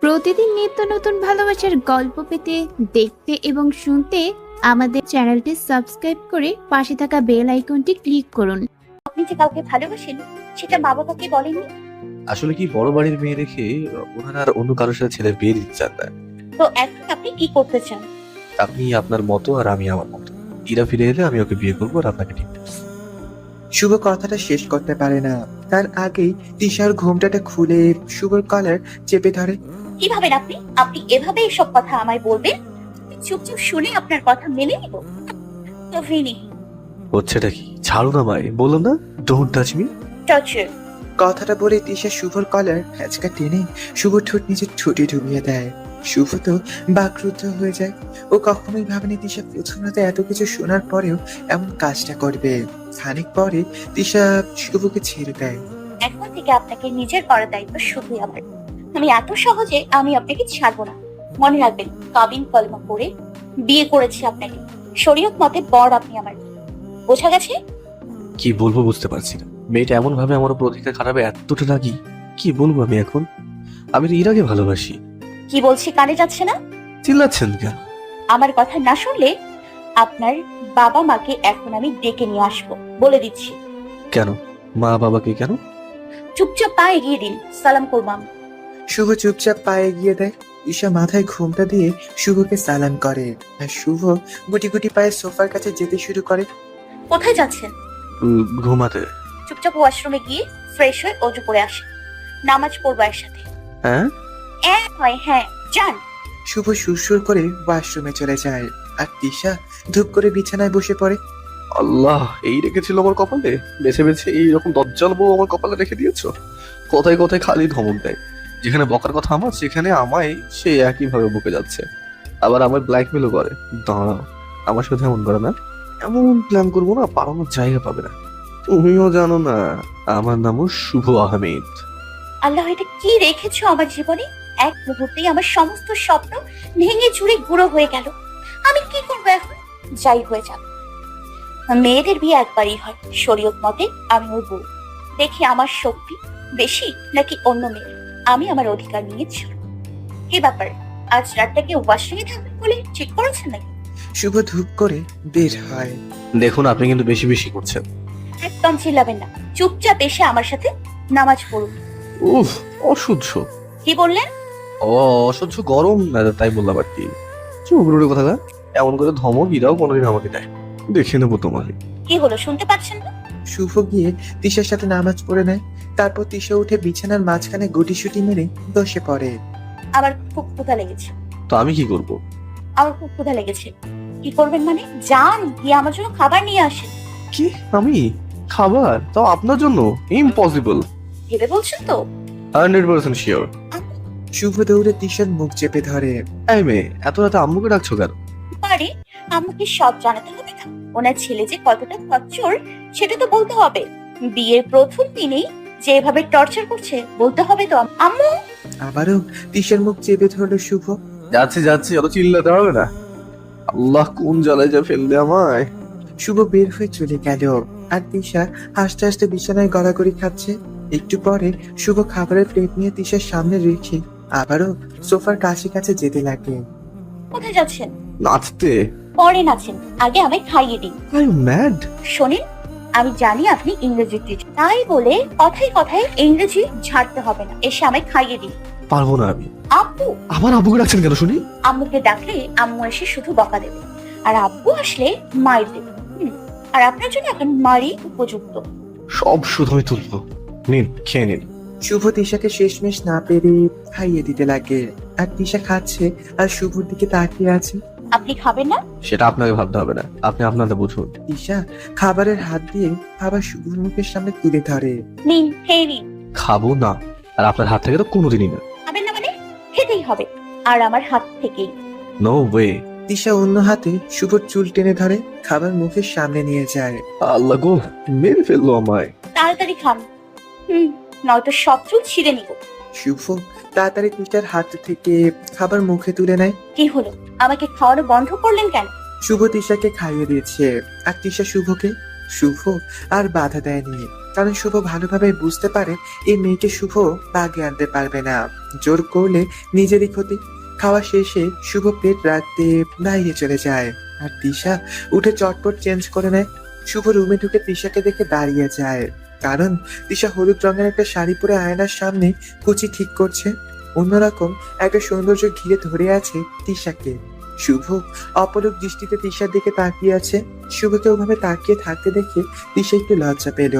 প্রতিদিন নিত্য নতুন ভালোবাসার গল্প পেতে, দেখতে এবং শুনতে আমাদের চ্যানেলটি সাবস্ক্রাইব করে পাশে থাকা বেল আইকনটি ক্লিক করুন। আপনি যে কাউকে ভালোবাসেন সেটা মা বাবাকে বলেননি? আসলে কি বড় বাড়ির মেয়ে রেখে ওনারা আর অন্য কারোর সাথে ছেলের বিয়ে দিতে চান না। তো এখন আপনি কি করতে চান? আপনি আপনার মতো আর আমি আমার মতো। ইরা ফিরে এলে আমি ওকে বিয়ে করবো আর আপনাকে ডিভোর্স। শুভ কথাটা শেষ করতে পারে না, তার আগেই তিশার ঘোমটাটা খুলে শুভর কলার চেপে ধরে। কি ভাবেন আপনি? আপনি এভাবে এসব কথা আমায় বলবেন? চুপচাপ শুনে আপনার কথা মেনে নিব? তো ভিনি হচ্ছেটা কি? ছাড়ো না ভাই, বললাম না ডোন্ট টাচ মি। টর্চার। কথাটা বলে তিশা শুভর কলার হ্যাচকা টেনে শুভর ঠোঁট নিজের ঠোঁটে ডুবিয়ে দেয়। শুভ তো বাকরুদ্ধ হয়ে যায়। ও কখনোই ভাবেনি তিশা প্রথম রাতে এত কিছু শোনার পরেও এমন কাজটা করবে। খানিক পরে তিশা শুভকে ছেড়ে দেয়। এখন থেকে আপনাকে নিজের করার দায়িত্ব শুধুই আমার। আমি এত সহজে আপনাকে ছাড়বো না। মনে রাখবেন, কাবিন কলমা করে বিয়ে করেছি আপনাকে। শরীয়ত মতে বর আপনি আমার। বোঝা গেছে? কি বলবো বুঝতে পারছি না। মেয়েটা এমন ভাবে আমার উপর অধিকার খারাপে এতটা রাগি, কি বলবো আমি এখন? আমি তো ইরাকে ভালোবাসি। কি বলছি কানে যাচ্ছে না? চিল্লাচ্ছেন কেন? আমার কথা না শুনলে আপনার বাবা মাকে এখন আমি ডেকে নিয়ে আসবো, বলে দিচ্ছি। কেন? মা বাবাকে কেন? চুপচাপ পা এগিয়ে দিন, সালাম করবাম। শুভ চুপচাপ পায়ে গিয়ে দেয়। ঈশা মাথায় ঘোমটা দিয়ে শুভকে সালাম করে, আর শুভ গুটি গুটি পায়ে সোফার কাছে যেতে শুরু করে। কোথায় যাচ্ছেন? ঘুমাতে। চুপচাপ ওয়াশরুমে গিয়ে ফ্রেশ হয়ে অজু করে আসেন। নামাজ পড়বো একসাথে। হ্যাঁ হ্যাঁ, যান। শুভ সুরসুর করে ওয়াশরুমে চলে যায়, আর তিশা ধূপ করে বিছানায় বসে পড়ে। আল্লাহ, এই রেখেছিল আমার কপালে? বেছে বেছে এইরকম দজ্জাল বউ আমার কপালে রেখে দিয়েছো। কথায় কথায় খালি ধমক দেয়। যেখানে বকার কথা আমার, সেখানে আমায় সে একই ভাবে বকে যাচ্ছে। আবার আমার ব্ল্যাকমেলও করে। দাঁড়াও, আমার সাথে এমন করে না। এমন প্ল্যান করবো না, পালানোর জায়গা পাবে না। তুমিও জানো না আমার নামও শুভ আহমেদ। আল্লাহ, এটা কি রেখেছো আমার জীবনে? এক মুহূর্তেই আমার সমস্ত স্বপ্ন ভেঙে চুরে গুঁড়ো হয়ে গেল। আমি কি করবো এখন? যাই হয়ে যাক। মেয়েদের বিয়ে একবারই হয়, শরীয়ত মতে আমি ওর বউ। দেখি আমার শক্তি বেশি নাকি অন্য মেয়ে। আমি আমার অধিকার নিয়ে ছাড়ব। কি ব্যাপার, আজ রাতটাকে ওয়াশরুমে থাকবেন বলে ঠিক করেছেন নাকি? শুভ ধূপ করে বের হয়। দেখুন, আপনি কিন্তু বেশি বেশি করছেন। একদম চিল্লাবেন না, চুপচাপ এসে আমার সাথে নামাজ পড়ুন। উফ, অসহ্য। কি বললেন? ও, অসহ্য গরম না, তাই বললাম আর কি। চুগরুড়ে কথা না, এমন করে ধমক ইরাও কোনোদিন আমাকে দেয়। দেখে নেবো তোমাকে। কি হলো, শুনতে পাচ্ছেন না? শুভ গিয়ে তিশার সাথে নামাজ পড়ে নেয়। তারপর তিশা উঠে বিছানার মাঝখানে গুটিসুটি মেরে বসে পড়ে। আমার খুব ক্ষুধা লেগেছে। তো আমি কি করব? আমার খুব ক্ষুধা লেগেছে। কি করবেন মানে? যান গিয়ে আমার জন্য খাবার নিয়ে আসেন। কি? আমি খাবার? তাও আপনার জন্য? ইম্পসিবল। ভেবে বলছেন তো? 100% শিওর। শুভ দৌড়ে তিশার মুখ চেপে ধরে। এই মেয়ে, এত রাতে আম্মুকে ডাকছো কেন? পারে, আমাকে সব জানাতে হবে না? ওনার ছেলে যে কতটা খচ্চর সেটা তো বলতে হবে। বিয়ের প্রথম দিনেই যেভাবে টর্চার করছে বলতে হবে তো। আম্মু! আবারও তিশার মুখ চেপে ধরলো শুভ। যাচ্ছি যাচ্ছি, অত চিল্লাতে হবে না। আল্লাহ, কোন জ্বালায় যা ফেললে আমায়। শুভ বের হয়ে চলে গেল, আর তিশা হাসতে হাসতে বিছানায় গড়াগড়ি খাচ্ছে। একটু পরে শুভ খাবারের প্লেট নিয়ে তিশার সামনে রেখে আবারও সোফার কাছে কাছে যেতে লাগে। কোথায় যাচ্ছেন? নাচতে? পরে নাচেন, আগে আমায় খাইয়ে দিন। Are you mad? শোনেন, আমি জানি আপনি ইংরেজি টিচার, তাই বলে কথায় কথায় ইংরেজি ঝাড়তে হবে না। এসে আমায় খাইয়ে দিন। পারবো না আমি। আব্বু! আমার আব্বুকে ডাকছেন কেন শুনি? আম্মুকে ডাকলে আম্মু এসে শুধু বকা দেবে, আর আব্বু আসলে মার দেবে। আর আপনার জন্য এখন মারই উপযুক্ত। সব শুধু আমি তুলবো। নিন, খেয়ে নিন। শুভ তিশাকে শেষমেশ না পেরে খাইয়ে দিতে লাগে, আর তিশা খাচ্ছে আর শুভর দিকে তাকিয়ে আছে। আপনি খাবেন না? সেটা আপনাকে ভাবতে হবে না, আপনি আপনাদের বুঝুন। তিশা খাবারের হাত দিয়ে খাবার শুভর মুখের সামনে তুলে ধরে। নিন, খেয়ে নিন। খাবো না, আর আপনার হাত থেকে তো কোনোদিনই না। খাবেন না মানে? খেতেই হবে, আর আমার হাত থেকেই। No way. তিশা অন্য হাতে শুভর চুল টেনে ধরে খাবার মুখের সামনে নিয়ে যায়। আল্লাহ গো, মেরে ফেললো আমায়। তাড়াতাড়ি খান, নয়তো সব চুল ছিঁড়ে নিব। শুভ তাড়াতাড়ি তিশার হাত থেকে খাবার মুখে তুলে নেয়। কি হলো, আমাকে খাওয়ানো বন্ধ করলেন কেন? শুভ তিশাকে খাইয়ে দিয়েছে আর তিশা শুভকে। শুভ আর বাধা দেয়নি, কারণ শুভ ভালোভাবে বুঝতে পারে এই মেয়েকে শুভ বাগে আনতে পারবে না। জোর করলে নিজেরই ক্ষতি। খাওয়া শেষে শুভ প্লেট রাখতে বাইরে চলে যায় আর তিশা উঠে চটপট চেঞ্জ করে নেয়। শুভ রুমে ঢুকে তিশাকে দেখে দাঁড়িয়ে যায়, কারণ তিশা হলুদ রঙের একটা শাড়ি পরে আয়নার সামনে কুচি ঠিক করছে। অন্যরকম একটা সৌন্দর্য ঘিরে ধরে আছে তিশাকে। শুভ অপলক দৃষ্টিতে তিশার দিকে তাকিয়ে আছে। শুভকে ওভাবে তাকিয়ে থাকতে দেখে তিশা একটু লজ্জা পেল।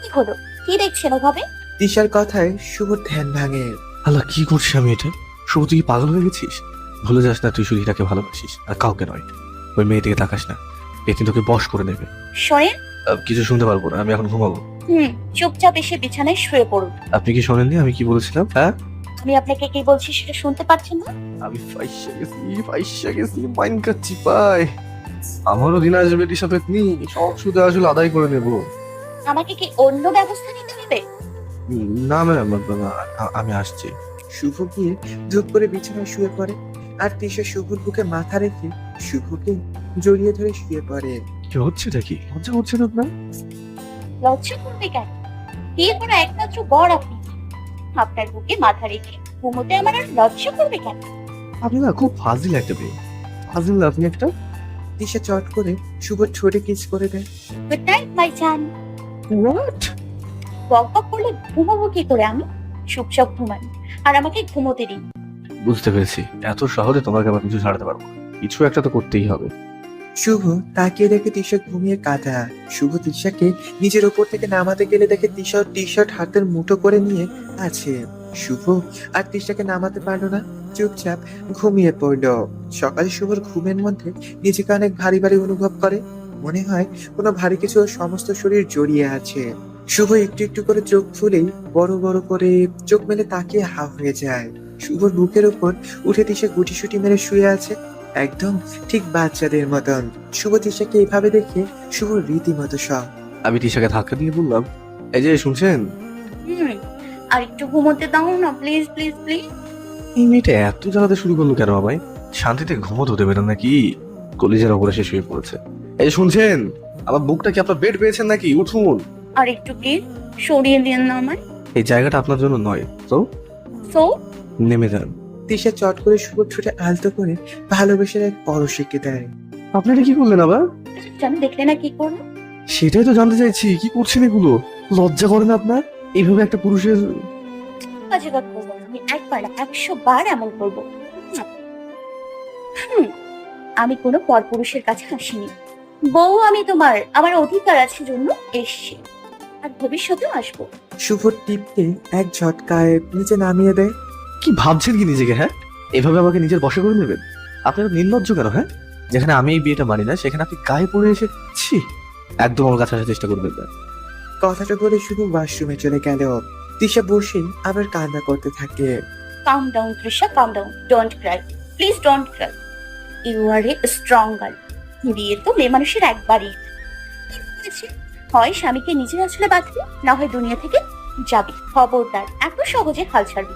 কি হলো? কি দেখছেন ওভাবে? তিশার কথায় শুভর ধ্যান ভাঙে। আল্লাহ, কি করছি আমি এটা? শুভ, তুই কি পাগল হয়ে গেছিস? ভুলে যাস না তুই শুধু হীরাকে ভালোবাসিস, আর কাউকে নয়। ওই মেয়ে দিকে তাকাস না, পেতনি তোকে বশ করে নেবে। শোনেন। কিছু শুনতে পারবো না, আমি এখন ঘুমাবো। চুপচাপ এসে বিছানায় শুয়ে পড়ুন। আপনি কি শোনেননি আমি কি বলেছিলাম? হ্যাঁ, আমি আপনাকে কি বলছি সেটা শুনতে পাচ্ছেন না? আমি ফাইসা গেছি মাইন কাচ্ছি পাই। আমারও দিন আসবে দিশা পেতনি, সব সুদে আসলে আদায় করে নেব। আমাকে কি অন্য ব্যবস্থা নিতে হবে? না ম্যাম, আমি আসছি। শুভ গিয়ে ধূপ করে বিছানায় শুয়ে পড়ে আর তিশা শুভর বুকে মাথা রেখে শুভকে জড়িয়ে ধরে শুয়ে পড়ে। কি হচ্ছে কি? লজ্জা করছে না আপনার? লজ্জা করবে কেন? বিয়ে করা একমাত্র বর আপনি। আপনার বুকে মাথা রেখে ঘুমোতে আমার আর লজ্জা করবে কেন? আপনি না খুব ফাজিল একটা মেয়ে। ফাজিল না আপনি একটা। তিশা চট করে শুভর ঠোঁটে কিস করে দেয়। গুড নাইট মাই জান। হোয়াট? বক বক করলে ঘুমাবো কি করে আমি? চুপচাপ ঘুমান আর আমাকে ঘুমোতে দিন। বুঝতে পেরেছি, এত সহজে তোমাকে আবার কিছু ছাড়াতে পারবো না। কিছু একটা তো করতেই হবে। শুভ তাকিয়ে দেখে তিশা ঘুমিয়ে কাঁদা। শুভ তিশাকে নিজের ওপর থেকে নামাতে গেলে দেখে তিশা টি শার্ট হাতের মুঠো করে নিয়ে আছে। শুভ আর তিশাকে নামাতে পারলো না, চুপচাপ ঘুমিয়ে পড়লো। সকালে শুভর ঘুমের মধ্যে নিজেকে অনেক ভারী ভারী অনুভব করে। মনে হয় কোনো ভারী কিছু ওর সমস্ত শরীর জড়িয়ে আছে। শুভ একটু একটু করে চোখ খুলেই বড় বড় করে চোখ মেলে তাকিয়ে হা হয়ে যায়। শুভর বুকের ওপর উঠে তিশা গুটিসুটি মেরে শুয়ে আছে, একদম ঠিক বাচ্চাদের মতন। শুভ তিশাকে এইভাবে দেখে শুভ রীতিমতো শখ। আমি টিশাকে ধাক্কা দিয়ে বললাম, এই যে শুনছেন, আর একটু ঘুমোতে দাও না প্লিজ প্লিজ প্লিজ। এই মেয়েটা এত জ্বালাতে শুরু করলো কেন আমায়? শান্তিতে ঘুমোতে দেবে না নাকি? কলিজার ওপরে সে শুয়ে পড়েছে। এই যে শুনছেন, আমার বুকটা কি আপনার বেড পেয়েছেন নাকি? উঠুন। আর একটু প্লিজ সরিয়ে দিন না আমায়। এই জায়গাটা আপনার জন্য নয়, তো সো নেমে যান। তিশা চট করে শুভ ঠোঁটে আলতো করে ভালোবেসে এক পরশ এঁকে দেয়। আপনারা কি করলেন আবার? জানো দেখলে না কি করলো? সেটাই তো জানতে চাইছি, কি করছেন এগুলো? লজ্জা করে না আপনার এইভাবে একটা পুরুষের? বাজে কথা বলবো না। আমি একবার না 100 বার এমন করবো। আমি কোনো পরপুরুষের কাছে আসিনি। বউ আমি তোমার, আমার অধিকার আছে জন্য এসছি, আর ভবিষ্যতেও আসবো। শুভ টিপকে এক ঝটকায় নিচে নামিয়ে দেয়। কি ভাবছেন কি নিজেকে? হ্যাঁ, এভাবে আমাকে নিজের বশে করে নেবেন? আপনারা নির্লজ্জ কেন? হ্যাঁ, যেখানে আমি এই বিয়েটা মানি না সেখানে আপনি গায়ে পড়ে এসেছি। একদম আমার কাছে আসার চেষ্টা করবেন না। কথাটা বলে শুধু ওয়াশরুমে চলে গেল। তিশা বসে আবার কান্না করতে থাকে। Come down Trisha, come down. Don't cry, please don't cry. You are a strong girl. বিয়ে তো মেয়ে মানুষের একবারই হয়েছে। হয় স্বামীকে নিজের আসলে বাঁধবি, না হয় দুনিয়া থেকে যাবি। খবরদার এত সহজে হাল ছাড়বি।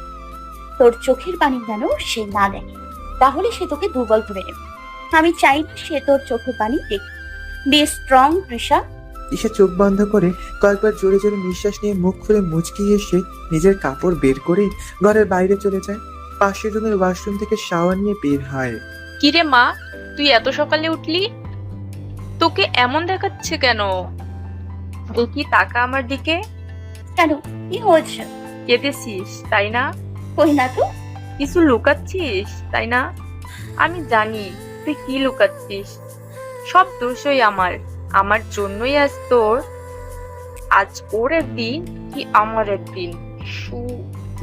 তোর চোখের পানি যেন সে না দেখে, তাহলে সে তোকে দুর্বল করে নেবে। আমি চাই না সে তোর চোখের পানি দেখে। Be strong Trisha. তিশা চোখ বন্ধ করে কয়েকবার জোরে জোরে নিঃশ্বাস নিয়ে মুখ খুলে মুচকি এসে নিজের কাপড় বের করে ঘরের বাইরে চলে যায়। পাশের রুমের ওয়াশরুম থেকে শাওয়ার নিয়ে বের হয়। কিরে মা, তুই এত সকালে উঠলি? তোকে এমন দেখাচ্ছে কেন? দেখি তাকা আমার দিকে। কেন, কি হয়েছে? কেঁদেছিস তাই না? কই না তো। কিছু লুকাচ্ছিস তাই না? আমি জানি তুই কি লুকাচ্ছিস। সব দোষই আমার জন্যই আজ ওর একদিন কি আমার একদিন।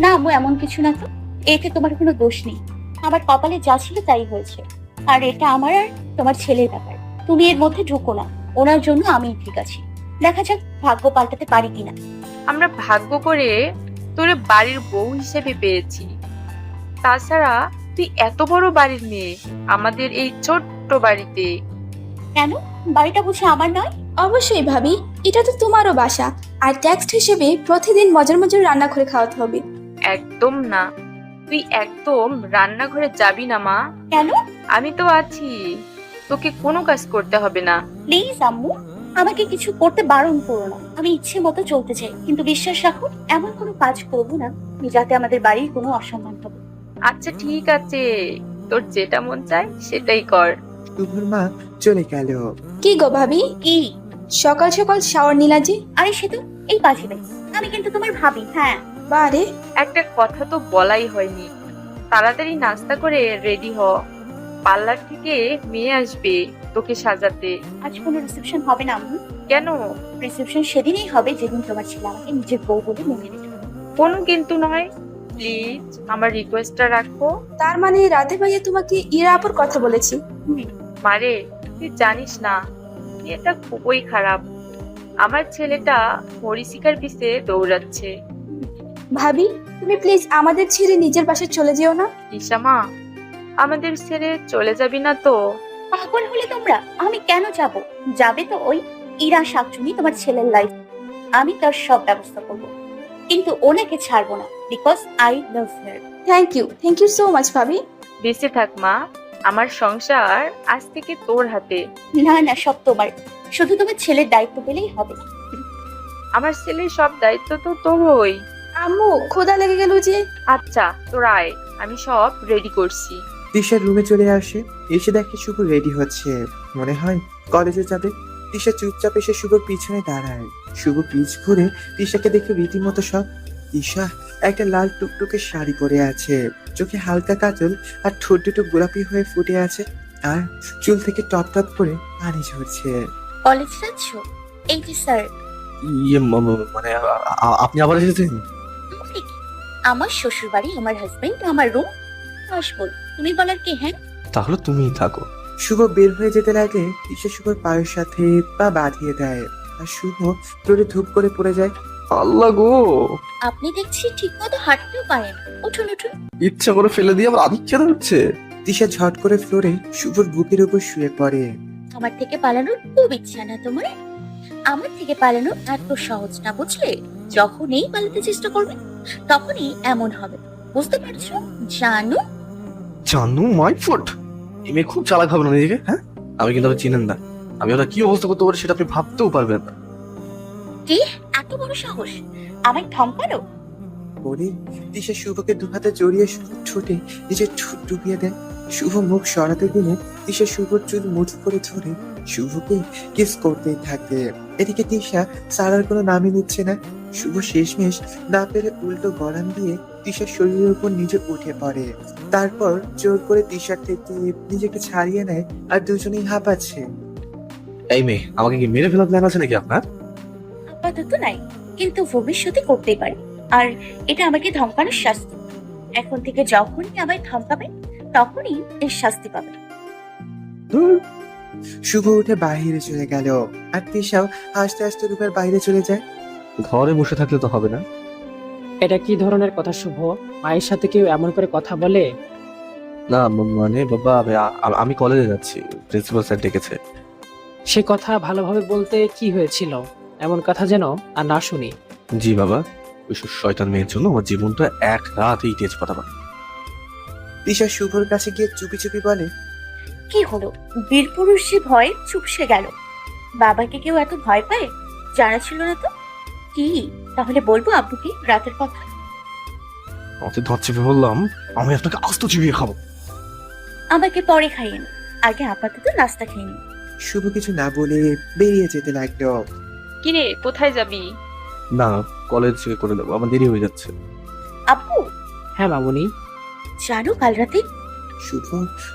না আম্মু, এমন কিছু না তো। এতে তোমার কোনো দোষ নেই। আমার কপালে যা ছিল তাই হয়েছে, আর এটা আমার আর তোমার ছেলের ব্যাপার। তুমি এর মধ্যে ঢুকো না। ওনার জন্য আমি ঠিক আছি। দেখা যাক ভাগ্য পাল্টাতে পারি কিনা। আমরা ভাগ্য করে তোরে বাড়ির বউ হিসেবে পেয়েছি। তাছাড়া তুই এত বড় বাড়ির মেয়ে আমাদের এই ছোট্ট বাড়িতে। কেন, বাড়িটা বুঝে আমার নয়? অবশ্যই ভাবি, এটা তো তোমারও বাসা, আর ট্যাক্স হিসেবে প্রতিদিন মজার মজার রান্না করে খাওয়াতে হবে। একদম না, তুই একদম রান্নাঘরে যাবি না মা। কেন? আমি তো আছি। তোকে কোনো কাজ করতে হবে না। প্লিজ আম্মু, আমাকে কিছু করতে বারণ করো না। আমি ইচ্ছে মতো চলতে চাই, কিন্তু বিশ্বাস রাখো এমন কোনো কাজ করবো না যাতে আমাদের বাড়ির কোনো অসম্মান হবে। আচ্ছা ঠিক আছে, তোর যেটা মন চায় সেটাই কর। শুভর মা চলে গেল। কি গো ভাবি, কি? সকাল সকাল শাওয়ার নিলা যে? আরে সে তো এই বাজে ভাই, আমি কিন্তু তোমার ভাবি। হ্যাঁ, বারে, একটা কথা তো বলাই হয়নি, তাড়াতাড়ি নাস্তা করে রেডি হ, পার্লার থেকে মেয়ে আসবে তোকে সাজাতে। আজ কোনো রিসেপশন হবে না আম্মু। কেন? রিসেপশন সেদিনই হবে যেদিন তোমার ছেলে আমাকে নিজের বউ বলে মেনে নেবে। কোনো কিন্তু নয়, প্লিজ আমার রিকোয়েস্টটা রাখো। তার মানে রাতে ভাইয়া তোমাকে ইরা আপুর কথা বলেছি? মারে, তুই জানিস না এটা খুবই খারাপ, আমার ছেলেটা হরিশিকার পিছে দৌড়াচ্ছে। ভাবি, তুমি প্লিজ আমাদের ছেড়ে নিজের বাসায় চলে যেও না। ইসামা, আমাদের ছেড়ে চলে যাবি না তো? পাগল হলে তোমরা? আমি কেন যাব? যাবে তো ওই ইরা শাকচুনি, তোমার ছেলের লাইফ। আমি তার সব ব্যবস্থা করব, কিন্তু ওনাকে ছাড়বো না, because I love her. Thank you so much ভাবি। বেঁচে থাক মা, আমার সংসার আজ থেকে তোর হাতে। না না, সব তোমার, শুধু তোমার ছেলের দায়িত্ব পেলেই হবে। আমার ছেলের সব দায়িত্ব তো তোরই। আম্মু, খোদা লেগে গেল যে। আচ্ছা তোর আয়, আমি সব রেডি করছি। তিশা রুমে চলে আসে, এসে দেখে শুভ রেডি হচ্ছে, মনে হয় কলেজে যাবে। তিশা চুপচাপ এসে শুভর পিছনে দাঁড়ায়। শুভ পিছ ঘুরে তিশাকে দেখে রীতিমতো সব। তিশা একটা লাল টুকটুকে শাড়ি পরে আছে, চোখে হালকা কাজল, আর ঠোঁট দুটো গোলাপি হয়ে ফুটে আছে, আর চুল থেকে টপ টপ করে পানি ঝরছে। কলেজ যাচ্ছ? এই যে স্যার। মানে আপনি আবার এসেছেন? আমার শ্বশুর বাড়ি, আমার হাজবেন্ড, আমার রুম, আসবো। তুমি বলার কি? হ্যাঁ, তাহলে তুমিই থাকো। শুভ বের হয়ে যেতে লাগলে তিশা শুভর পায়ের সাথে পা বাঁধিয়ে দেয়, আর শুভ ফ্লোরে ধূপ করে পড়ে যায়। আল্লাহ গো, আপনি দেখছি ঠিক মতো হাঁটতেও পারেন। উঠুন উঠুন। ইচ্ছা করে ফেলে দিয়ে আবার আদিক্ষেতা হচ্ছে। তিশা ঝট করে ফ্লোরে শুভর বুকের উপর শুয়ে পড়ে। আমার থেকে পালানোর খুব ইচ্ছা না তোমার? আমার থেকে পালানো এত সহজ না, বুঝলে? যখনই পালাতে চেষ্টা করবে তখনই এমন হবে, বুঝতে পারছো? জানো? জানু মাই ফুট, এই মেয়ে খুব চালাক হবে না নিজেকে। হ্যাঁ, আমি কিন্তু আপনি চিনেন না, আমি ওটা কি অবস্থা করতে পারি সেটা আপনি ভাবতেও পারবেন না। কি এত বড় সাহস আমায় ধমকানো? বলে তিশা শুভকে দুহাতে জড়িয়ে শুভর ঠোঁটে নিজের ঠোঁট ডুবিয়ে দেয়। শুভ মুখ সরাতে দিলে তিশা শুভর চুল মুঠো করে ধরে শুভকে কিস করতেই থাকে। এদিকে তিশা সারার কোনো নামই নিচ্ছে না। শুভ শেষমেশ না পেরে উল্টো গড়ান দিয়ে তিশার শরীরের উপর নিজে উঠে পড়ে, তারপর জোর করে তিশার থেকে নিজেকে ছাড়িয়ে নেয়, আর দুজনেই হাঁপাচ্ছে। এই মেয়ে, আমাকে কি মেরে ফেলার প্ল্যান আছে নাকি আপনার? আপাতত নাই, কিন্তু ভবিষ্যতে করতেই পারি। আর এটা আমাকে ধমকানোর শাস্তি। এখন থেকে যখনই আমায় ধমকাবেন তখনই এর শাস্তি পাবে। ধুর, শুভ উঠে বাইরে চলে গেল, আর তিশাও আস্তে আস্তে রূপের বাইরে চলে যায়। ঘরে বসে থাকলে তো হবে না। এটা কি ধরনের কথা শুভ? মায়ের সাথে কেউ এমন করে কথা বলে? না মানে বাবা, আমি কলেজে যাচ্ছি, প্রিন্সিপাল স্যার ডেকেছে। সে কথা ভালোভাবে বলতে কি হয়েছিল? এমন কথা যেন আর না শুনি। জি বাবা, ওই শয়তান মেয়ের জন্য আমার জীবনটা এক রাতেই তেজ পাঠাবা। তিশা শুভর কাছে গিয়ে চুপি চুপি বলে, কি হলো? বীরপুরুষ যে ভয়ে চুপসে গেল। বাবাকে কেউ এত ভয় পায়? জানা ছিল না তো। কি তাহলে বলবো আব্বুকে রাতের কথা? আমাকে ধর চেপে বললাম, আমি আপনাকে আস্ত চিবিয়ে খাবো। আমাকে পরে খাইয়েন, আগে আপাতত নাস্তা খেয়ে নিন। শুভ কিছু না বলে বেরিয়ে যেতে লাগলো। কিরে, কোথায় যাবি? না, কলেজ করে দেবো, আমার দেরি হয়ে যাচ্ছে। আব্বু, হ্যাঁ মামুনি। জানো কাল রাতে? শুভ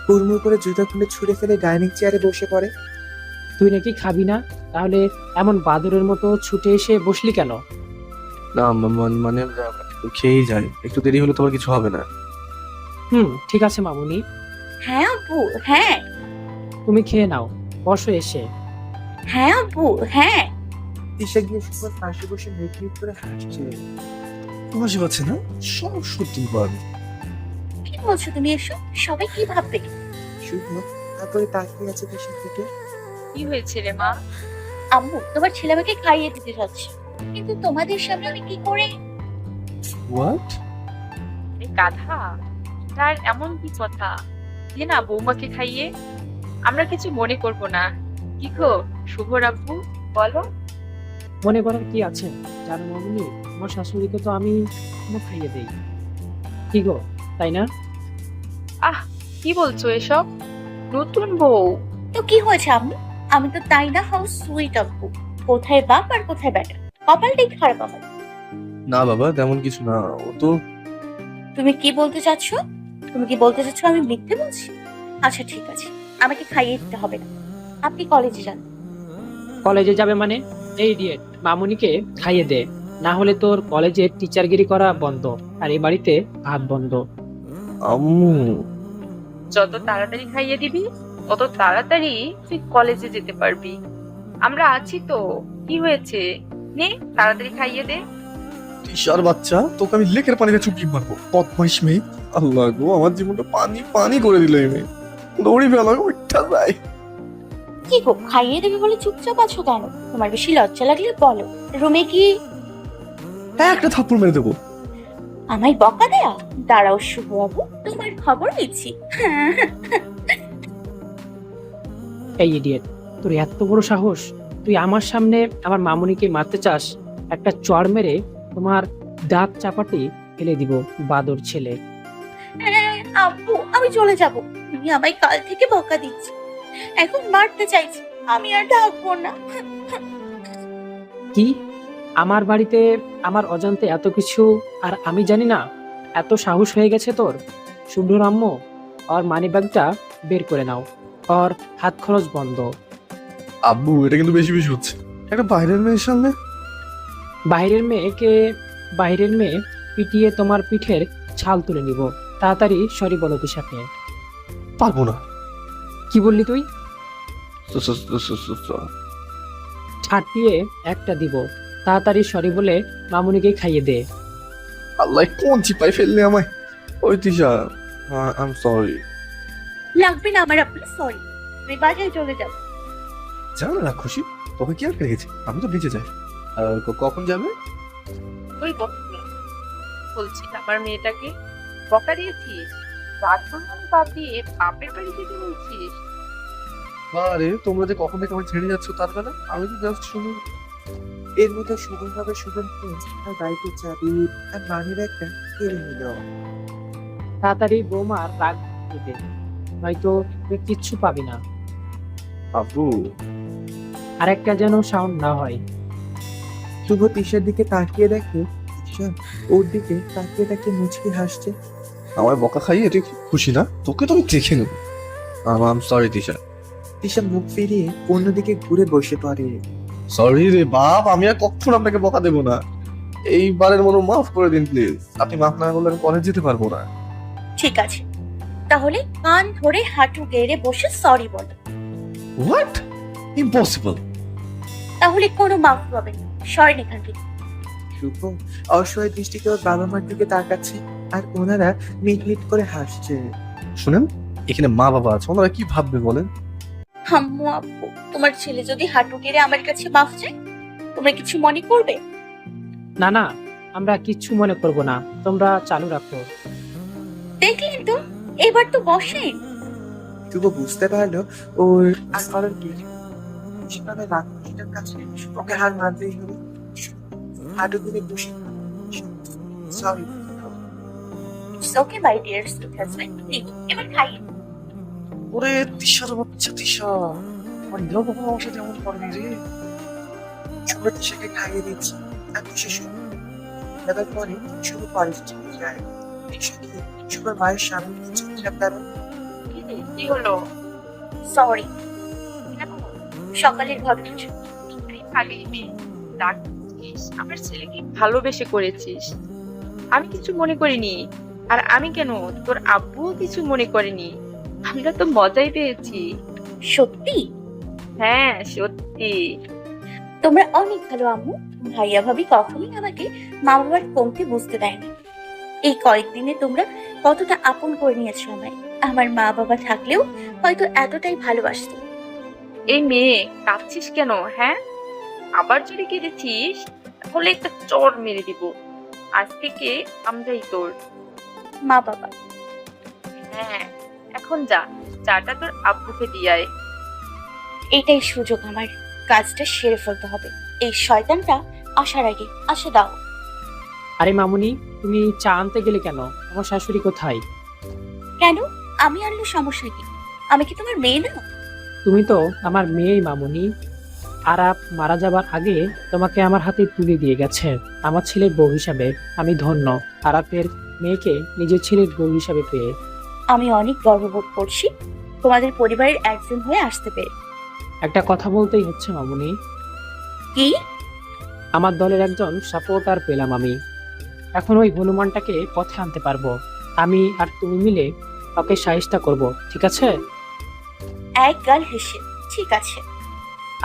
হুড়মুড় করে জুতা খুলে ছুঁড়ে ফেলে ডাইনিং চেয়ারে বসে পড়ে। তুই নাকি খাবি না? তাহলে এমন বাদরের মতো ছুটে এসে বসলি কেন? না মানে খেয়েই যায়, একটু দেরি হলে তোমার কিছু হবে না। ঠিক আছে মামুনি, হ্যাঁ আব্বু, হ্যাঁ। তুমি খেয়ে নাও, বসো এসে। হ্যাঁ আব্বু, হ্যাঁ। তিশা গিয়ে শুভর পাশে বসে মিট করে হাসছে। হাসি পাচ্ছে না? সব সত্যি পারবে। কি বলছো তুমি এসব? সবাই কি ভাববে? শুভ তারপরে তাকিয়ে আছে তিশার দিকে। কি হয়েছে রে মা? আম্মু, তোমার ছেলে আমাকে খাইয়ে দিতে যাচ্ছে, কিন্তু তোমাদের সামনে আমি কি করে? হোয়াট? গাধা, তার এমন কি কথা? যে না বৌমাকে খাইয়ে? আমরা কিছু মনে করব না। কি গো শুভর আব্বু, বলো। মনে করার কি আছে? জানো মামুনি, আমার শাশুড়িকে তো আমি খাইয়ে দেই। কি গো, তাই না? আহ, কি বলছো এসব? নতুন বউ। তো কি হয়েছে আম্মু? আমি তো তাই না, হাউ সুইট আব্বু। কোথায় বাপ আর কোথায় বেটা, কপালটাই খারাপ আমার। না বাবা, তেমন কিছু না। ও তো তুমি কি বলতে চাচ্ছ? তুমি কি বলতে চাচ্ছ আমি মিথ্যে বলছি? আচ্ছা ঠিক আছে, আমাকে খাইয়ে দিতে হবে না, আপনি কলেজে যান। কলেজে যাবে মানে? এই ইডিয়েট, মামুনিকে খাইয়ে দে, না হলে তোর কলেজে টিচারগিরি করা বন্ধ আর এই বাড়িতে ভাত বন্ধ। আম্মু। যত তাড়াতাড়ি খাইয়ে দিবি তত তাড়াতাড়ি তুই কলেজে যেতে পারবি। আমরা আছি তো, কি হয়েছে? নে তাড়াতাড়ি খাইয়ে দে। তিশার বাচ্চা, তোকে আমি লেকের পানিতে চুপড়ি মারবো, বদমাইশ মেয়ে। আল্লাহ গো, আমার জীবনটা পানি পানি করে দিল এই মেয়ে। দৌড়ি ফেলা উঠা যায়। কি গো, খাইয়ে দেবে বলে চুপচাপ আছো কেন? তোমার বেশি লজ্জা লাগলে বলো, রুমে গিয়ে একটা থাপ্পড় মেরে দেবো। আমায় বকা দেয়া? দাঁড়াও শুভ বাবু, তোমার খবর নিচ্ছি। এই ইডিয়েট, তোর এত বড় সাহস! তুই আমার সামনে আমার মামুনিকে মারতে চাস? একটা চড় মেরে তোমার দাঁত চাপাটি ফেলে দিব, বাদর ছেলে। আব্বু, আমি চলে যাব। তুমি আমায় কাল থেকে বকা দিচ্ছ, এখন মারতে চাইছি। আমি আর ডাকবো না। কি? আমার বাড়িতে আমার অজান্তে এত কিছু আর আমি জানি না? এত সাহস হয়ে গেছে তোর? শুভ্র আম্মু, ওর মানি ব্যাগটা বের করে নাও, ওর হাত খরচ বন্ধ। আব্বু, এটা কিন্তু বেশি বেশি হচ্ছে। একটা বাইরের মেয়ের সামনে। বাইরের মেয়ে পিটিয়ে তোমার পিঠের ছাল তুলে নিব। তাড়াতাড়ি সরি বলো তিশাকে। পারবো না। কি বললি তুই? স- স- স- স- স- ছাটিয়ে একটা দিব। তাড়াতাড়ি সরি বলে মামুনিকে খাইয়ে দে। আল্লাহ, কোন চিপাই ফেললে আমায়? ওই তিশা, আই এম সরি। লাগবে না আমার আপনার সরি, আমি বাজারে চলে যাব। জানো না খুশি, তোকে কি আর রেখেছি? আমি তো বেঁচে যাই। আর কখন যাবে? ওই বকনি বলছি, আমার মেয়েটাকে বকা দিয়েছিস? রাত ভাঙানো বাদ দিয়ে বাপের বাড়ি যেতে বলছিস? আরে তোমরা যে কখন থেকে আমার ছেড়ে যাচ্ছ তার বেলা, আমি তো জাস্ট শুধু। এর মধ্যে শুভভাবে শুভনকে আর গাড়িতে চাবি আর মানি ব্যাগটা কেড়ে নিল। তাড়াতাড়ি বৌমার রাগ দিবে, নয়তো তুই কিচ্ছু পাবি না। আব্বু। আর একটা যেন সাউন্ড না হয়। শুভ তিশার দিকে তাকিয়ে দেখে তিশা ওর দিকে তাকিয়ে তাকিয়ে মুচকি হাসছে। আমার বকা খাইয়ে তুই খুশি না? তোকে তো আমি দেখে নেব। I am sorry Tisha. Tisha মুখ ফিরিয়ে অন্যদিকে ঘুরে বসে পড়ে। সরি রে বাপ, আমি আর কখনো আপনাকে বকা দেবো না। এইবারের মতো মাফ করে দিন প্লিজ। আপনি মাফ না করলে আমি কলেজ যেতে পারবো না। ঠিক আছে, তাহলে কান ধরে হাঁটু গেড়ে বসে সরি বলো। হোয়াট? ইম্পসিবল। তাহলে কোনো মাফ পাবে না, সরেন এখান থেকে। শুভ অসহায় দৃষ্টিতে ওর বাবা মার দিকে তাকাচ্ছে আর ওনারা মিটমিট করে হাসছে। শুনেন, এখানে মা বাবা আছে, ওনারা কি ভাববে বলেন? আম্মু আব্বু, তোমার ছেলে যদি হাঁটু গেড়ে আমার কাছে মাফ চায়, তোমরা কিছু মনে করবে? না না, আমরা কিচ্ছু মনে করব না, তোমরা চালু রাখো। দেখলেন তো, এবার তো বসেন। শুভ বুঝতে পারলো ওর আর করার কি নেই। সেখানে রাক্ষসটার কাছে ওকে হার মানতেই হবে। হাঁটু ধরে বসে sorry. It's okay my dear sweet husband, এবার খাইয়ে। ওরে তিশার বাচ্চা, তিশা আমার নীরব বাবা আমার সাথে এমন করেনি রে। শুভ তিশাকে খাইয়ে দিচ্ছে আর তিশা শুভ এবার পরে শুভ কলেজে চলে যায়। তিশাকে শুভর মায়ের সামনে চুপচাপ দাঁড়ায়। কি হলো? সরি, সকালের ঘটনা। তুই খালি মেয়ে ডাকছিস, আমার ছেলেকে ভালোবেসে করেছিস। আমি কিছু মনে করিনি। আর আমি কেন, তোর আব্বুও কিছু মনে করেনি। আমরা তো মজাই পেয়েছি। সত্যি? হ্যাঁ সত্যি। তোমরা অনেক ভালো আম্মু। ভাইয়া ভাবি কখনোই আমাকে মা বাবার কমতে বুঝতে দেয়নি। এই কয়েকদিনে তোমরা কতটা আপন করে নিয়েছো আমায়। আমার মা বাবা থাকলেও হয়তো এতটাই ভালোবাসতো। এই মেয়ে, কাঁদছিস কেন? হ্যাঁ, আবার যদি কেঁদেছিস তাহলে একটা চড় মেরে দিব। আজ থেকে আমরাই তোর মা বাবা। হ্যাঁ, এখন যা, চাটা তোর আব্বুকে দিয়ে আয়। এইটাই সুযোগ আমার, কাজটা সেরে ফেলতে হবে। এই শয়তানটা আসার আগে আসে দাও। আরে মামুনি, তুমি চা আনতে গেলে কেন? আমার শাশুড়ি কোথায়? কেন? আমি আনলে সমস্যা কি? আমি কি তোমার মেয়ে না? তুমি তো আমার মেয়েই মামুনি। আরাপ মারা যাবার আগে তোমাকে আমার হাতে তুলে দিয়ে গেছে আমার ছেলের বউ হিসাবে। আমি ধন্য আরাপের মেয়েকে নিজের ছেলের বউ হিসাবে পেয়ে। আমি অনেক গর্ববোধ করছি তোমাদের পরিবারের একজন হয়ে আসতে পেরে। একটা কথা বলতেই হচ্ছে মামুনি, কি? আমার দলের একজন সাপোর্টার পেলাম আমি। এখন ওই হনুমানটাকে পথে আনতে পারবো। আমি আর তুমি মিলে ওকে সাহিস্তা করব, ঠিক আছে? এক গাল হেসে ঠিক আছে।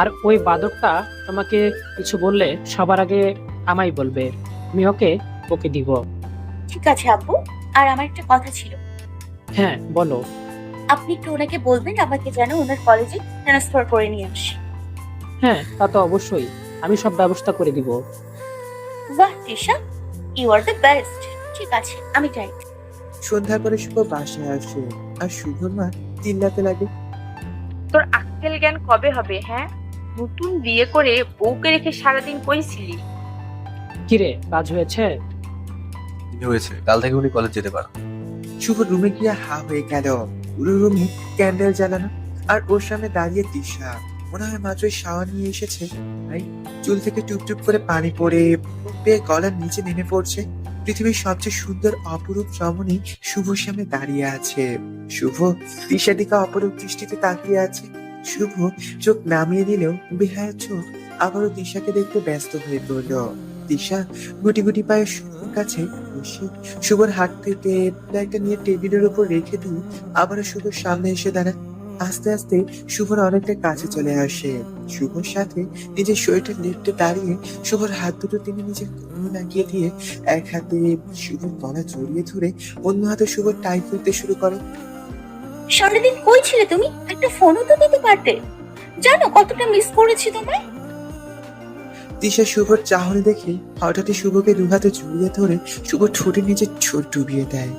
আর ওই বাদকটা তোমাকে কিছু বললে সবার আগে আমায় বলবে। আমি ওকে ওকে দিব। ঠিক আছে আব্বু, আর আমার একটা কথা ছিল। হ্যাঁ বলো। আপনি একটু ওনাকে বলবেন আমাকে যেন ওনার কলেজে ট্রান্সফার করে নিয়ে আসে। হ্যাঁ তা তো অবশ্যই, আমি সব ব্যবস্থা করে দিব। বাহ Trisha, you are the best. ঠিক আছে, আমি যাই। সন্ধ্যা করে শুভ বাসায় আসে আর শুভর মা চিল্লাতে লাগে। তোর আক্কেল জ্ঞান কবে হবে? হ্যাঁ, নতুন বিয়ে করে বউকে রেখে সারাদিন কইছিলি। কিরে, কাজ হয়েছে? কি হয়েছে? কাল থেকে উনি কলেজ যেতে পারেন। শুভ রুমে গিয়ে হা হয়ে গেল। পুরো রুমে ক্যান্ডেল জ্বালানো, আর ওর সামনে দাঁড়িয়ে তৃষা। মনে হয় মাত্রই শাওয়ার নিয়ে এসেছে। তাই চুল থেকে টুপটুপ করে পানি পড়ে মুখ বেয়ে গলার নিচে নেমে পড়ছে। পৃথিবীর সবচেয়ে সুন্দর অপরূপ রমণী শুভর সামনে দাঁড়িয়ে আছে। শুভ তৃষার দিকে অপরূপ দৃষ্টিতে তাকিয়ে আছে। শুভ চোখ নামিয়ে দিলেও বেহায়া চোখ আবারও তৃষাকে দেখতে ব্যস্ত হয়ে পড়ল। তৃষা গুটি গুটি পায়ে শুভর কাছে বসে শুভর হাত থেকে ব্যাগটা নিয়ে টেবিলের উপর রেখে দিয়ে আবারও শুভর সামনে এসে দাঁড়ায়। আস্তে আস্তে শুভর অনেকটা কাছে চলে আসে। শুভর সাথে নিজের শরীরটা লেপটে দাঁড়িয়ে শুভর হাত দুটো তিনি নিজের কোমরে লাগিয়ে দিয়ে এক হাতে শুভর গলা জড়িয়ে ধরে অন্য হাতে শুভর টাই করতে শুরু করে। সারাদিন কই ছিলে তুমি? একটা ফোনও তো দিতে পারতে। জানো কতটা মিস করেছি তোমায়। তৃষা শুভর চাহনি দেখে হঠাৎই শুভকে দু হাতে জড়িয়ে ধরে শুভর ঠোঁটের নিচে ঠোঁট ডুবিয়ে দেয়।